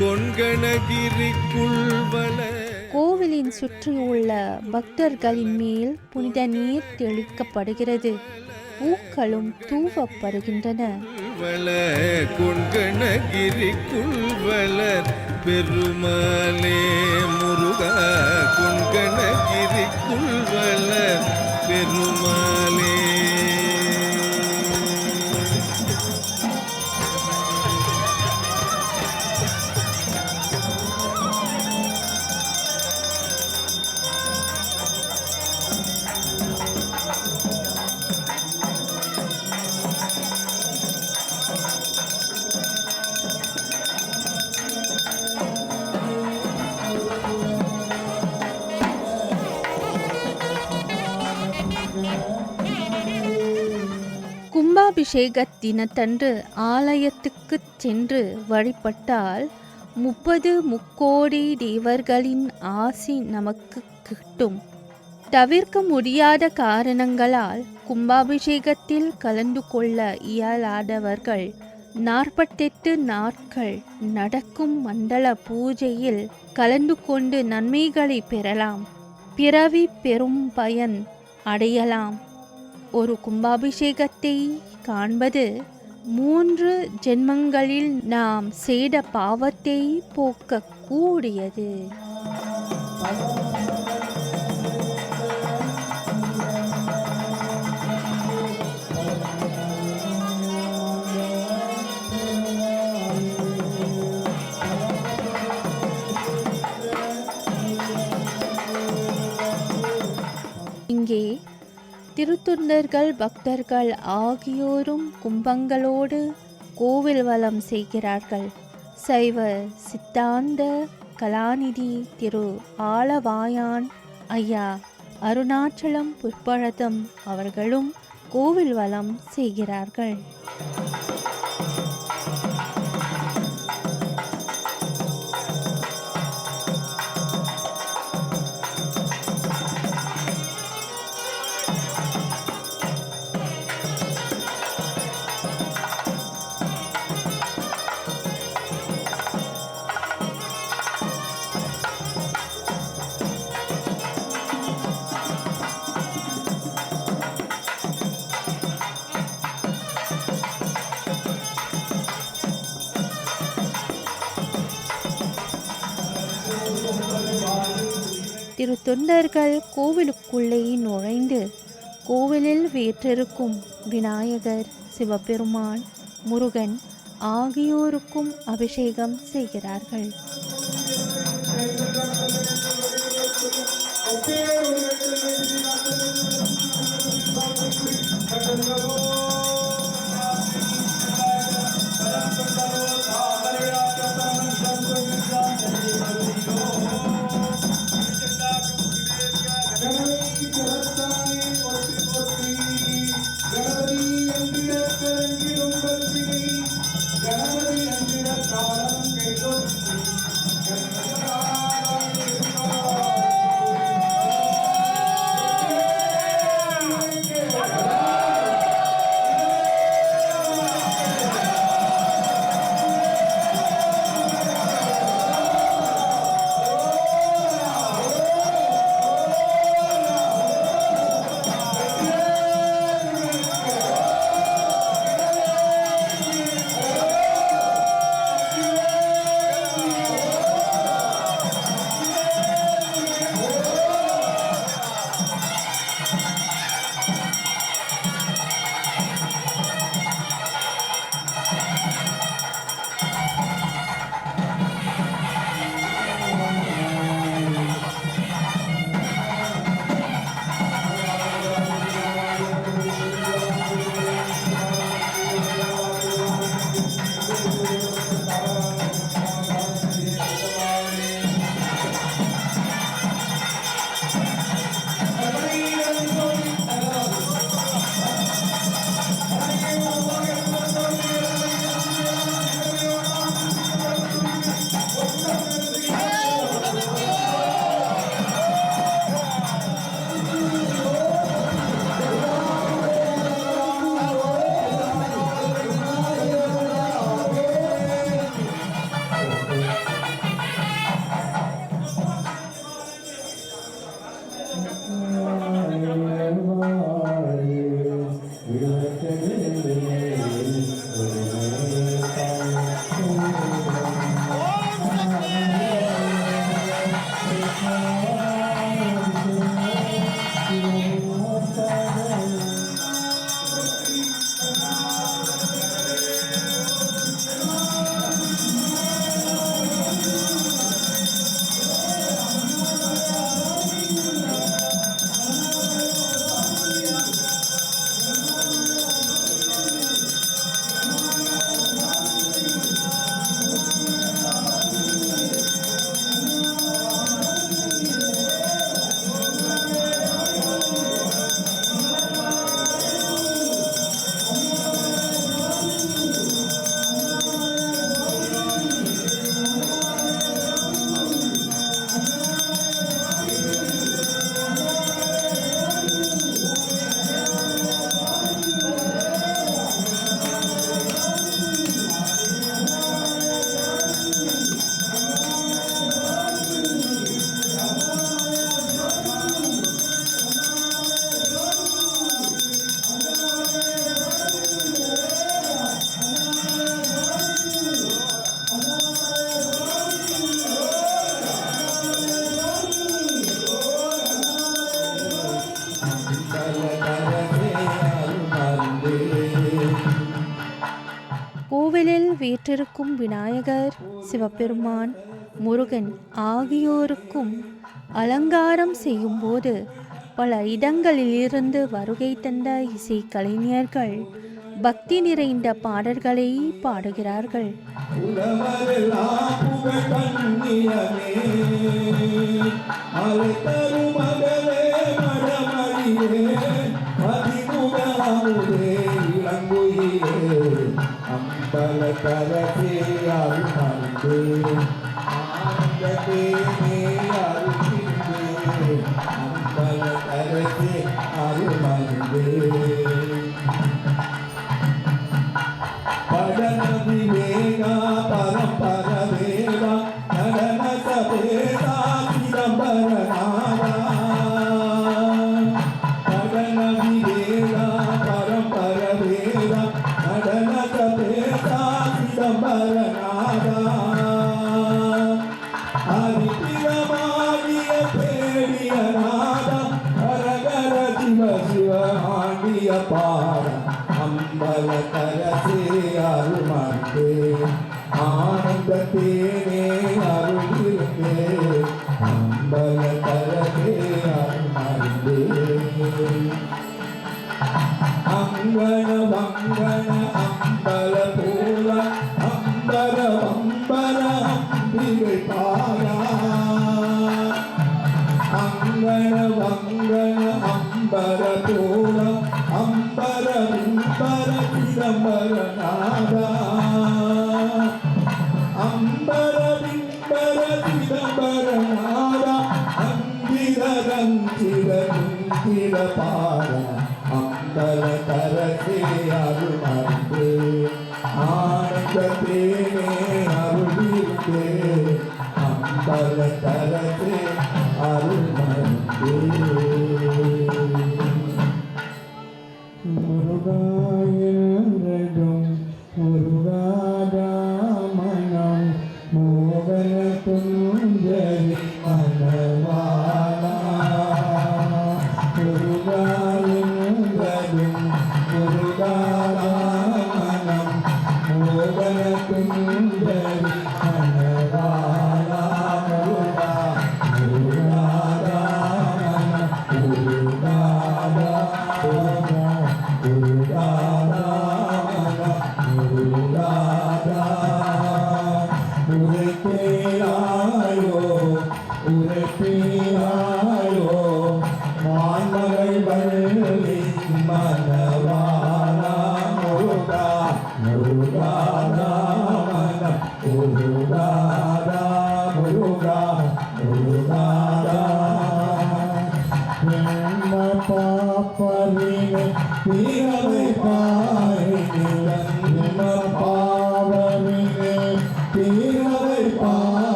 Speaker 1: கொண்கணகிரிக்குள் வளர்.
Speaker 2: கோவிலின் சுற்றியுள்ள பக்தர்களின் மேல் புனித நீர் தெளிக்கப்படுகிறது. பூக்களும் தூவப்படுகின்றன.
Speaker 1: கொண்கணகிரிக்குள் வளர் பெருமாளே முருகா கொண்கணகிரிக்குள் வளர் பெருமாளே.
Speaker 2: கும்பாபிஷேக தினத்தன்று ஆலயத்துக்குச் சென்று வழிபட்டால் 30 முக்கோடி தேவர்களின் ஆசி நமக்கு கிட்டும். தவிர்க்க முடியாத காரணங்களால் கும்பாபிஷேகத்தில் கலந்து கொள்ள இயலாதவர்கள் 48 நாட்கள் நடக்கும் மண்டல பூஜையில் கலந்து கொண்டு நன்மைகளை பெறலாம். பிறவி பெரும் பயன் அடையலாம். ஒரு கும்பாபிஷேகத்தை காண்பது 3 ஜென்மங்களில் நாம் செய்த பாவத்தை போக்கக் கூடியது. இங்கே திருத்தொண்டர்கள் பக்தர்கள் ஆகியோரும் கும்பங்களோடு கோவில் வலம் செய்கிறார்கள். சைவ சித்தாந்த கலாநிதி திரு ஆலவாயான் ஐயா அருணாச்சலம் புஷ்பரதம் அவர்களும் கோவில் வலம் செய்கிறார்கள். திருத்தொண்டர்கள் கோவிலுக்குள்ளே நுழைந்து கோவிலில் வீற்றிருக்கும் விநாயகர், சிவபெருமான், முருகன் ஆகியோருக்கும் அபிஷேகம் செய்கிறார்கள். கோவிலில் வீற்றிருக்கும் விநாயகர், சிவபெருமான், முருகன் ஆகியோருக்கும் அலங்காரம் செய்யும்போது பல இடங்களிலிருந்து வருகை தந்த இசைக்கலைஞர்கள் பக்தி நிறைந்த பாடல்களை பாடுகிறார்கள்.
Speaker 7: Jai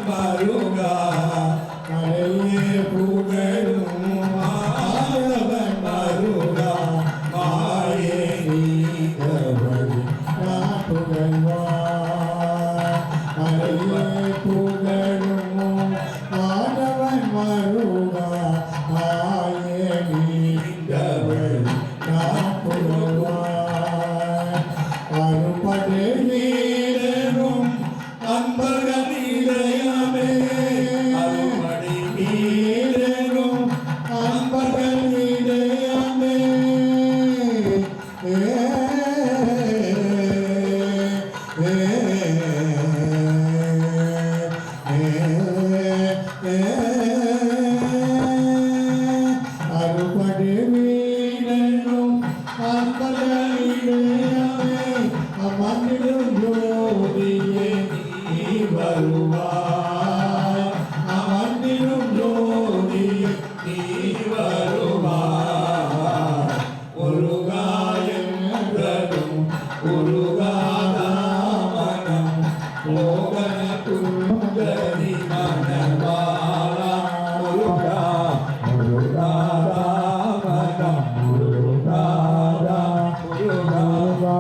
Speaker 7: மருகா மலையே புகழும் ஆடவன் மருகா மாயே நீதவழி புகழ்வார் மலையே புகழும் ஆடவன் மருகா மாயே நீதவழி புகழ்வார் அருப்படை வீரரும் அன்பர்கள் இதயமே அருப்படை வீரரும் அன்பர்கள் இதயமே அருப்படை வீரரும் அன்பர்கள் இதயமே அமர்ந்திடும் ஜோதியே நீ வருவாய் அமர்ந்திடும் ஜோதியே நீ வருவாய் ஒருகாயன்றதும் ஒருகாதாமனம் மோகன துந்தரி மனவாளா ஒருகா ஒருகாதாமனம் ஒருகாதா ஒருகா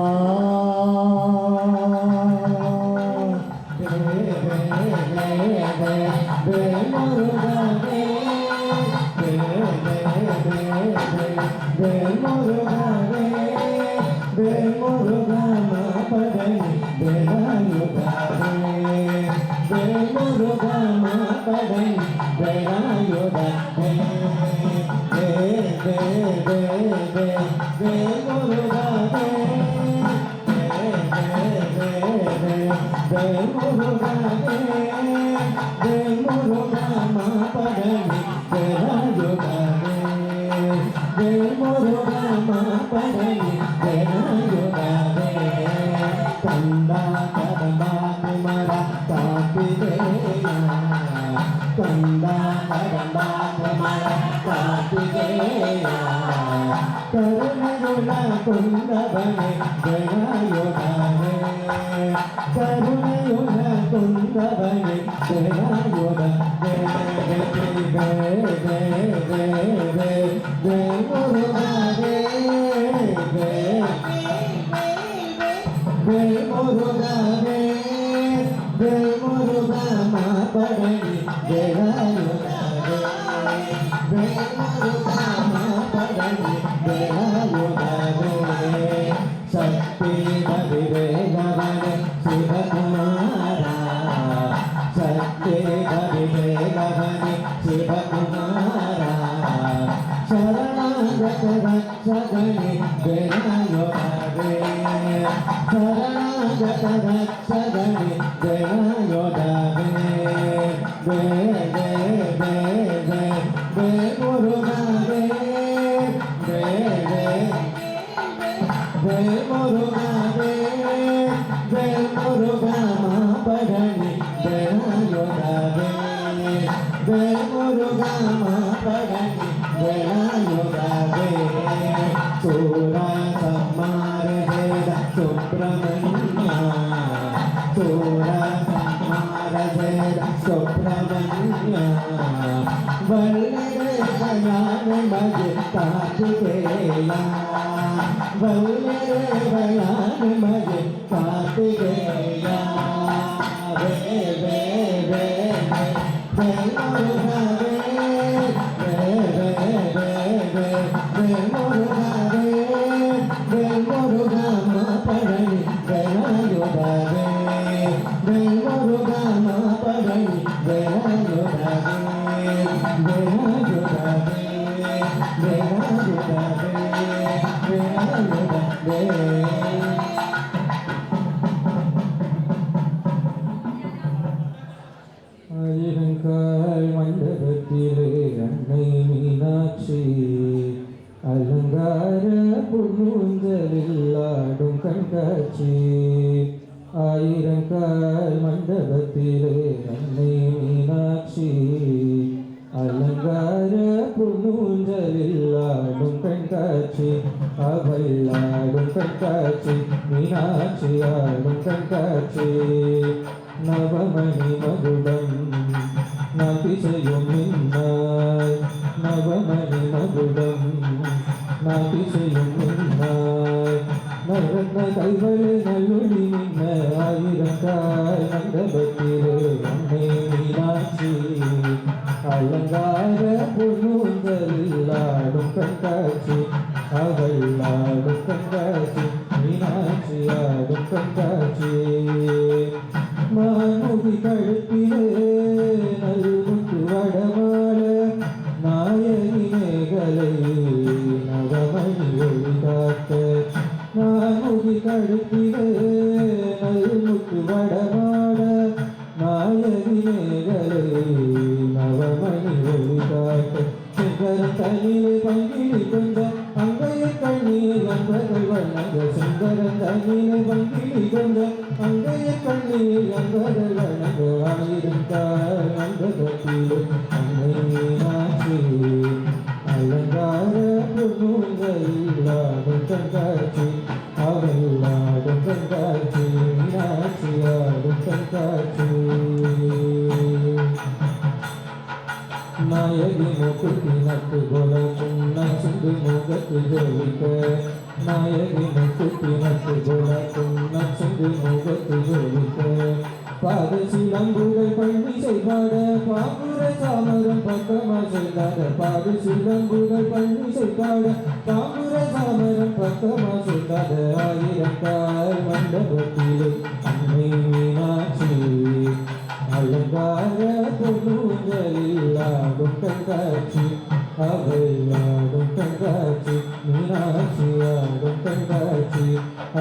Speaker 7: மண்டபத்திலே அன்னை மீனாட்சி அலங்கார புன்னூஞ்சலில் ஆடும் கண்காட்சி ஆயிரங்கால் மண்டபத்திலே அன்னை மீனாட்சி அலங்கார புன்னூஞ்சலில் ஆடும் கண்காட்சி அவள் ஆடும் கண்காட்சி மீனாட்சி ஆடும் கண்காட்சி நவமணி மகுடம் செய்யும் நின்னாய் நரத்ன கைகளை நல்லொளி நின்ன ஆயிரங்காய் மண்டபத்திலே அன்னை மீனாட்சி அலங்கார பொன்னூஞ்சலில் ஆடும் கண்காட்சி அவள் ஆடும் கண்காட்சி மீனாட்சி ஆடும் கண்காட்சி மாமுடி கழுத்திலே நல்முத்து வடமாட நாயகி மேகலை நவமணி ஒளி காத்த மாமுடி கழுத்திலே நல்முத்து வடமாட நாயகி மேகலை நவமணி ஒளி காத்த சுந்தரன் தனிலே பங்கிலி கொண்ட அங்கைய கண்ணீர் என்பர்கள் வணங்க சுந்தரன் தனிலே பங்கிலி கொண்ட அங்கைய கண்ணீர் என்பர்கள் வணங்க ஆயிருந்தார் மண்டபத்திலே அன்னை மீனாட்சி அலங்கார பொன்னூஞ்சலில் ஆடும் கண்காட்சி அவள் ஆடும் கண்காட்சி மீனாட்சி ஆடும் கண்காட்சி நாயகி முக்குத்தி நட்டு கொலக்கும் நச்சுண்டு முகத்து ஜொலிக்க நாயகி முக்குத்தி நட்டு கொலக்கும் நச்சுண்டு முகத்து ஜொலிக்க பாத சிலம்புகள் பண்ணி செய்வாட பாம்புர சாமரம் பக்கமா செய்தாட பாத சிலம்புகள் பண்ணி செய்வாட பாம்புர சாமரம் பக்கமா செய்தாட ஆயிரக்கால் மண்டபத்திலே அன்னை மீனாட்சி அலங்கார பொன்னூஞ்சலில் ஆடும் கண்காட்சி அவள் ஆடும் கண்காட்சி மீனாட்சி ஆடும் கண்காட்சி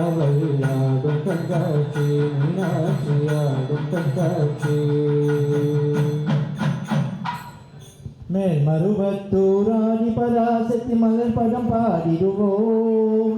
Speaker 7: அவள் ஆடும் கண்காட்சி மீனாட்சி ஆடும் கண்காட்சி மேல் மருவத்தூராணி பராசக்தி மலர் பதம் பாடிடுவோம்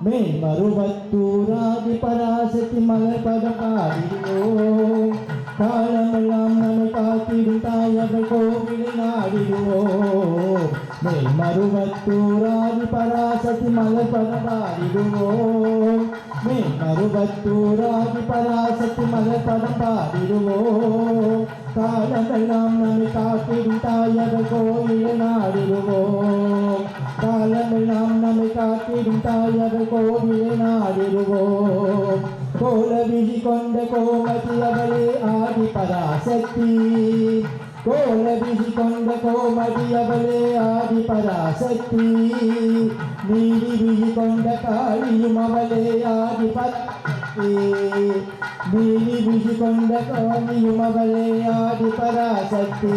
Speaker 7: மேல் மருவத்தூராணி பராசக்தி மலர் பதம் பாடிடுவோம் காலமெல்லாம் நம்மை காத்திடும் தாயவர் கோவிலை நாடிடுவோம் மேல் மருவத்தூராணி பராசக்தி மலர் பதம் பாடிடுவோம் மேல் மருவத்தூராணி பராசக்தி மலர் பதம் பாடிடுவோம் காலமெல்லாம் நம்மை காத்திடும் தாயவர் கோவிலை நாடிடுவோம் காலமெல்லாம் நம்மை காத்திடும் தாயவர் கோவிலை நாடிடுவோம் கோல விழி கொண்ட கோமதி அவளே ஆதி பராசக்தி கோல விழி கொண்ட கோமதி அவளே ஆதி பராசக்தி நீதி விழி கொண்ட காளியும் அவளே ஆதி பராசக்தி நீதி விழி கொண்ட காளியும் அவளே ஆதி பராசக்தி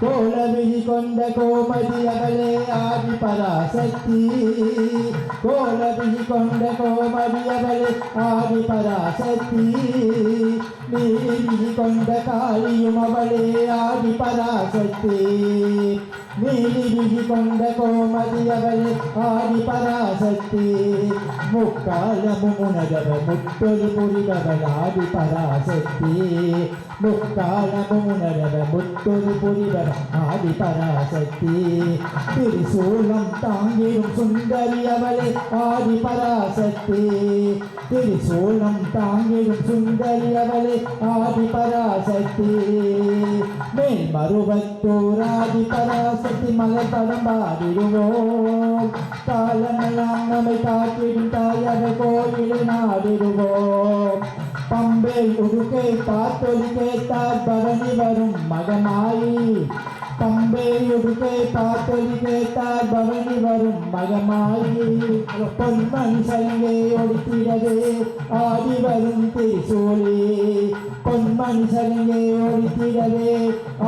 Speaker 7: கோல விழி கொண்ட கோமதி அவளே ஆதி பராசக்தி கோல விழி கொண்ட கோமதி அவளே ஆதி பராசக்தி நீதி விழி கொண்ட காளியும் அவளே ஆதி பராசக்தி நீதி விழி கொண்ட கோமதி அவளே ஆதி பராசக்தி முக்காலமும் உணரவ முத்தொலி புரிபவள் ஆதி பராசக்தி முக்காலமும் உணரவ முத்தொலி புரிபவள் ஆதி பராசக்தி திரிசூலம் தாங்கிடும் சுந்தரி அவளே ஆதி பராசக்தி திரிசூலம் தாங்கிடும் சுந்தரி அவளே ஆதி பராசக்தி மேல் மருவத்தூர் ஆதி பராசக்தி மலர் பதம் பாடிடுவோம் காலமெல்லாம் நம்மை காத்திடும் தாயவர் கோயிலை நாடிடுவோம் பம்பை உடுக்கை பாத்தொலி கேட்டார் பவனி வரும் மகமாயி பம்பை உடுக்கை பாத்தொலி கேட்டார் பவனி வரும் மகமாயி பொன்மணி சலங்கை ஒடித்திடவே ஆடி வரும் திரிசூலி பொன்மணி சலங்கை ஒடித்திடவே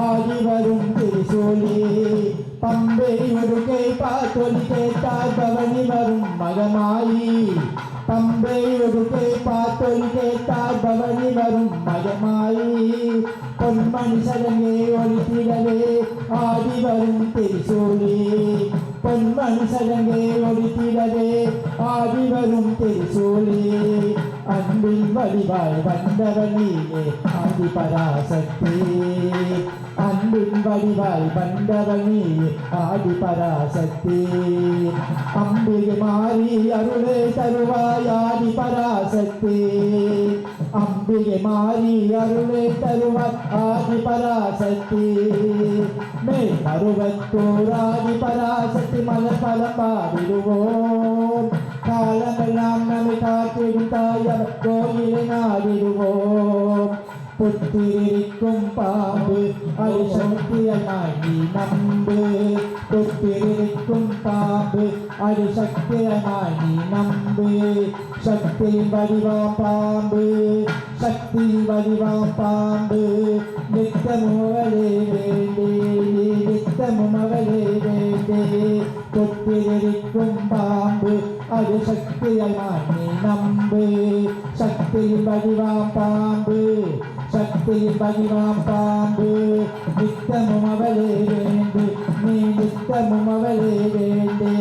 Speaker 7: ஆடி வரும் திரிசூலி பம்பை உடுக்கை பாத்தொலி கேட்டார் பவனி வரும் மகமாயி பம்பை உடுக்கை பாத்தொலி கேட்டார் பவனி வரும் மகமாயி பொன்மணி சலங்கை ஒடித்திடவே ஆடி வரும் திரிசூலி பொன்மணி சலங்கை ஒடித்திடவே ஆடி வரும் திரிசூலி அன்பின் வடிவாய் வந்தவள் நீயே ஆதி பராசக்தி அன்பின் வடிவாய் வந்தவள் நீயே ஆதி பராசக்தி அம்பிகை மாறி அருளே தருவாய் ஆதி பராசக்தி அம்பிகை மாறி அருளை தருவார் ஆதி பராசக்தி மேல் மருவத்தூர் ஆதி பராசக்தி மலர் பலம் பாடிடுவோம் காலமெல்லாம் நம்மை காத்திடும் தாயவர் கோயிலை நாடிடுவோம் புத்திரிக்கும் பாம்பு அரிசக்தியமாய் நீ நம்பு புத்திரிக்கும் பாம்பு அரிசக்தியமாய் நீ நம்பு சக்தி வடிவாம் பாம்பு சக்தி வடிவாம் பாம்பு நித்தமுமவளே வேண்டே நித்தமுமவளே வேண்டே புத்திரிக்கும் பாம்பு அரிசக்தியமாய் நீ நம்பு சக்தி வடிவாம் பாம்பு சக்தியின் பதிவாம் பாம்பு நித்தமும் அவளே வேண்டு நீ நித்தமும் அவளே வேண்டே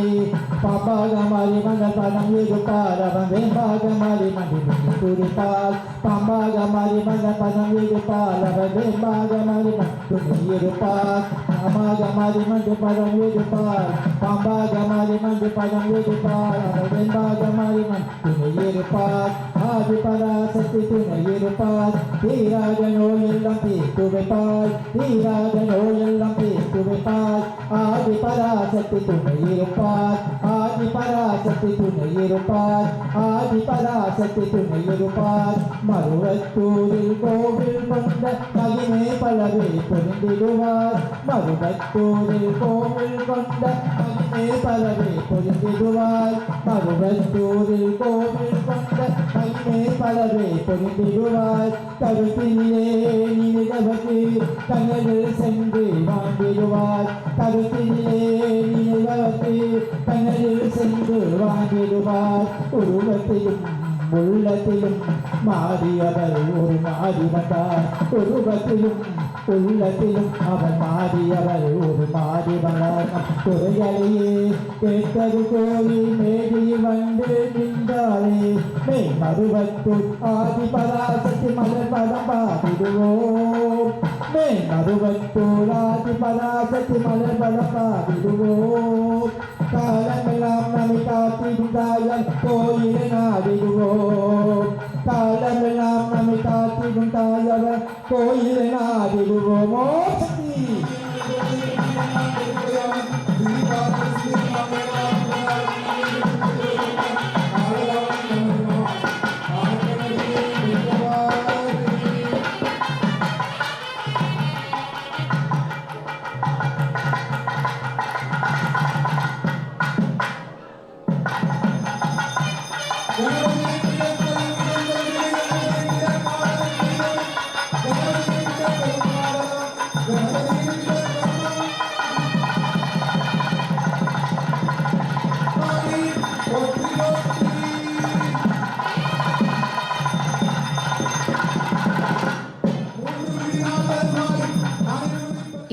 Speaker 7: பாம்பாகமாரி மங்கள் பதம் இருப்பார் அவன் வேம்பாகமாரி மண்டி துடிப்பார் பாம்பாகமாரி மங்கள் பதம் இருப்பார் அவன் வேம்பாகமாரி மண்டி இருப்பார் பாம்பாகமாரி மண்டி பதம் இருப்பார் பாம்பாகமாரி மண்டி பதம் இருப்பார் அவன் வேம்பாகமாரி மண்டி இருப்பார் ஆதி பராசக்தி துணை இருப்பார் தீராத நோயெல்லாம் தீர்த்து வைப்பாய் தீராத நோயெல்லாம் தீர்த்து வைப்பாய் ஆதி பராசக்தி துணை இருப்பார் ஆதி பராசக்தி துணை இருப்பார் ஆதி பராசக்தி துணை இருப்பார் மருவத்தூரில் கோவில் கொண்ட மகிமே பலவே பொருந்திடுவார் மருவத்தூரில் கோவில் கொண்ட மகிமே பலவே பொருந்திடுவார் மருவத்தூரில் கோவில் கொண்ட மகிமே பலவே பொருந்திடுவார் கருத்தினிலே நினைவகு கண்ணில் சென்று வாழ்ந்திடுவார் கருத்தினிலே நினைவகு கண்ணில் சென்று வாழ்ந்திடுவார் உருவத்திலும் உள்ளத்திலும் மாறியவர் ஒரு மாறி வந்தார் உருவத்திலும் உள்ளத்திலும் அவர் மாறியவர் ஒரு மாறி வந்தார் குறைகளையே கேட்டது கோயில் மேடியில் வந்து நின்றாரே மே மருவத்தூர் ஆதி பராசக்தி மலர் பதம் பாடிடுவோம் மே மருவத்தூர் ஆதி பராசக்தி மலர் பதம் பாடிடுவோம் காலமெல்லாம் நம்மை காத்திடும் தாயால் கோயிலை நாடிடுவோம் காலமெல்லாம் நம்மை காத்திடும் தாயவர் கோயிலை நாடிடுவோம் ஓ சக்தி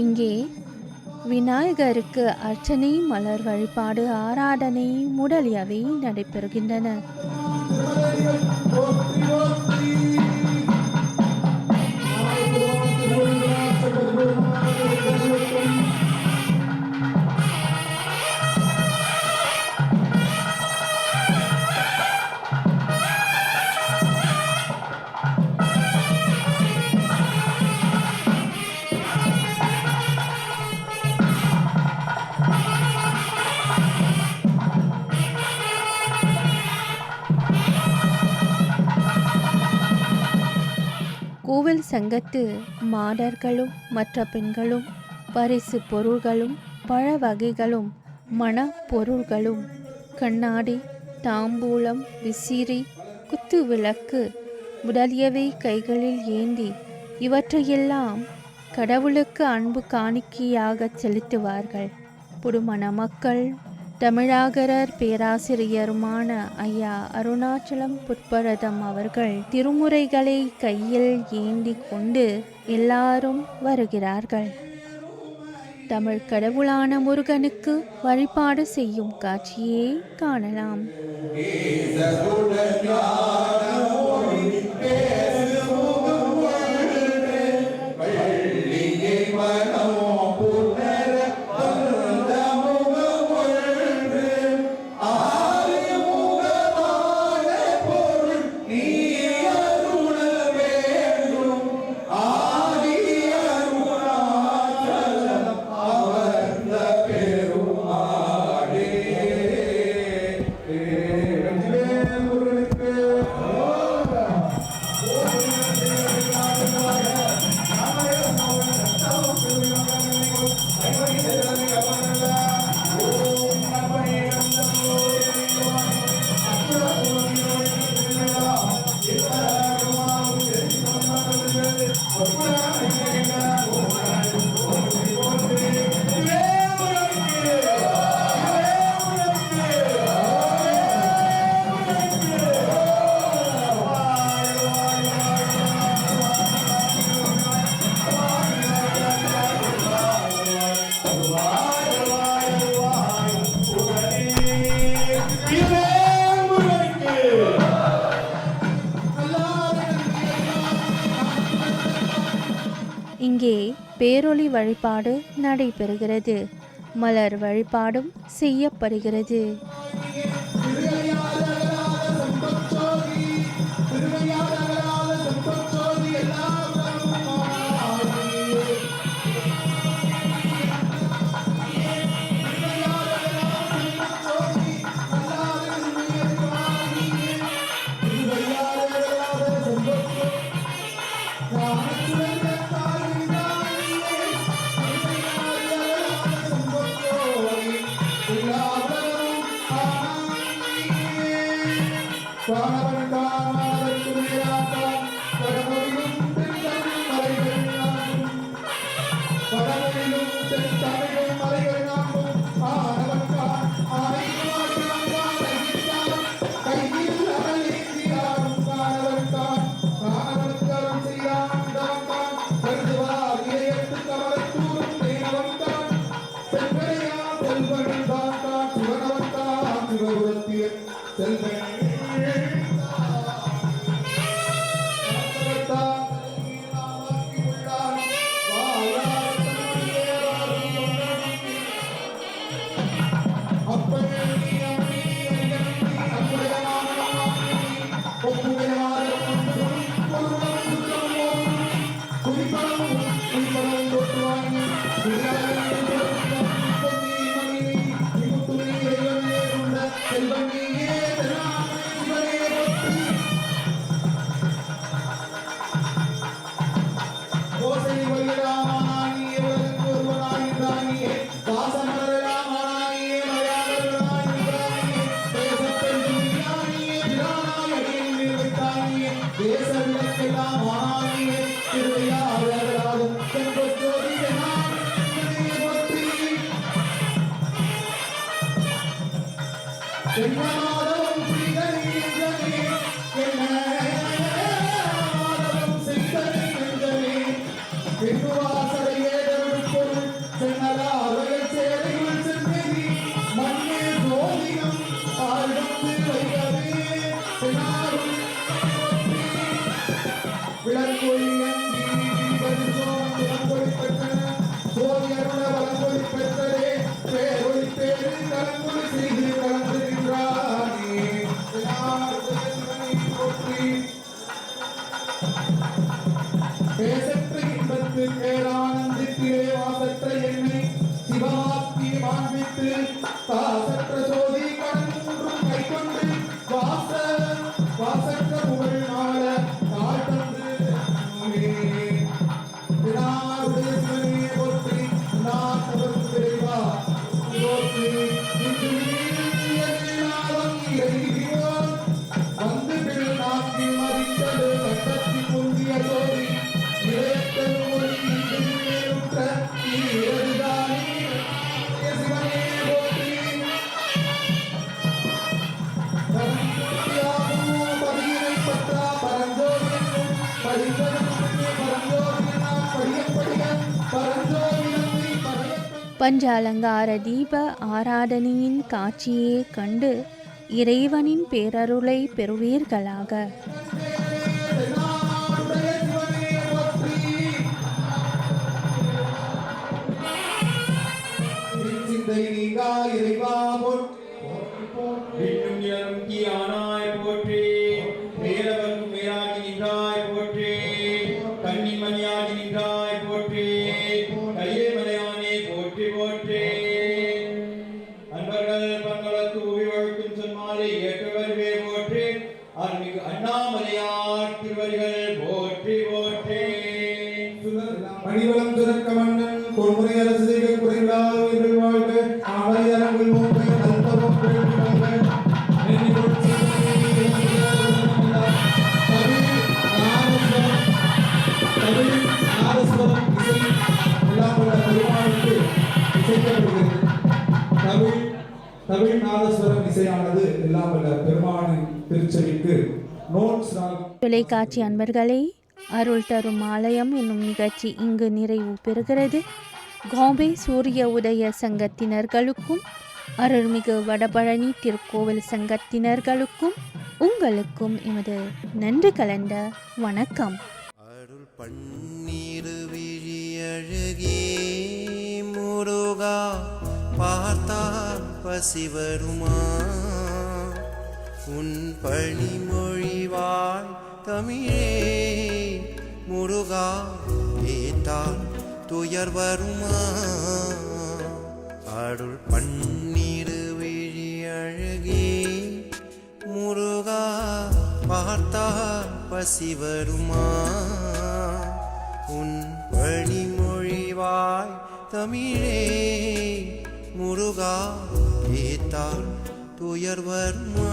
Speaker 2: இங்கே விநாயகருக்கு அர்ச்சனை மலர் வழிபாடு ஆராதனை முதலியவை நடைபெறுகின்றன. கோவில் சங்கத்து மாடர்களும் மற்ற பெண்களும் பரிசு பொருள்களும் பழ வகைகளும் மணப்பொருள்களும் கண்ணாடி தாம்பூலம் விசிறி குத்து விளக்கு முதலியவை கைகளில் ஏந்தி இவற்றையெல்லாம் கடவுளுக்கு அன்பு காணிக்கையாக செலுத்துவார்கள். புதுமண மக்கள் தமிழாகரர் பேராசிரியருமான ஐயா அருணாச்சலம் புட்பரதம் அவர்கள் திருமுறைகளை கையில் ஏந்தி கொண்டு எல்லாரும் வருகிறார்கள். தமிழ் கடவுளான முருகனுக்கு வழிபாடு செய்யும் காட்சியை காணலாம்.
Speaker 8: நீ அருண
Speaker 2: பேரொளி வழிபாடு நடைபெறுகிறது. மலர் வழிபாடும் செய்யப்படுகிறது. பஞ்சாலங்கார தீப ஆராதனையின் காட்சியை கண்டு இறைவனின் பேரருளை பெறுவீர்களாக.
Speaker 3: மணிவளம் துறக்க மன்னன் பொன்முறை அரசு செய்க குறைவில்லாத உயிர்கள் வாழ்க அவை அரங்கில் மூன்றை நல்பவம் தமிழ் நாதஸ்வரம் இசையானது எல்லாம் வல்ல பெருமானின் திருச்செவிக்கு நோட்ஸ்.
Speaker 2: தொலைக்காட்சி அன்பர்களே, அருள் தரும் ஆலயம் என்னும் நிகழ்ச்சி இங்கு நிறைவு பெறுகிறது. கோம்பே சூரிய உதய சங்கத்தினர்களுக்கும் அருள்மிகு வடபழனி திருக்கோவில் சங்கத்தினர்களுக்கும் உங்களுக்கும் எமது நன்றி கலந்த வணக்கம்.
Speaker 1: அருள் பன்னீர் விழிய
Speaker 8: அழகே முருகா பார்த்தால் பசி வருமா உன் பழிமொழிவாய் தமிழே முருகா ஏத்தால் துயர் வருமா அருள் பன்னிரு விழி அழகே முருகா பார்த்தால் பசி வருமா உன் வழிமொழிவாய் தமிழே முருகா ஏத்தால் துயர் வருமா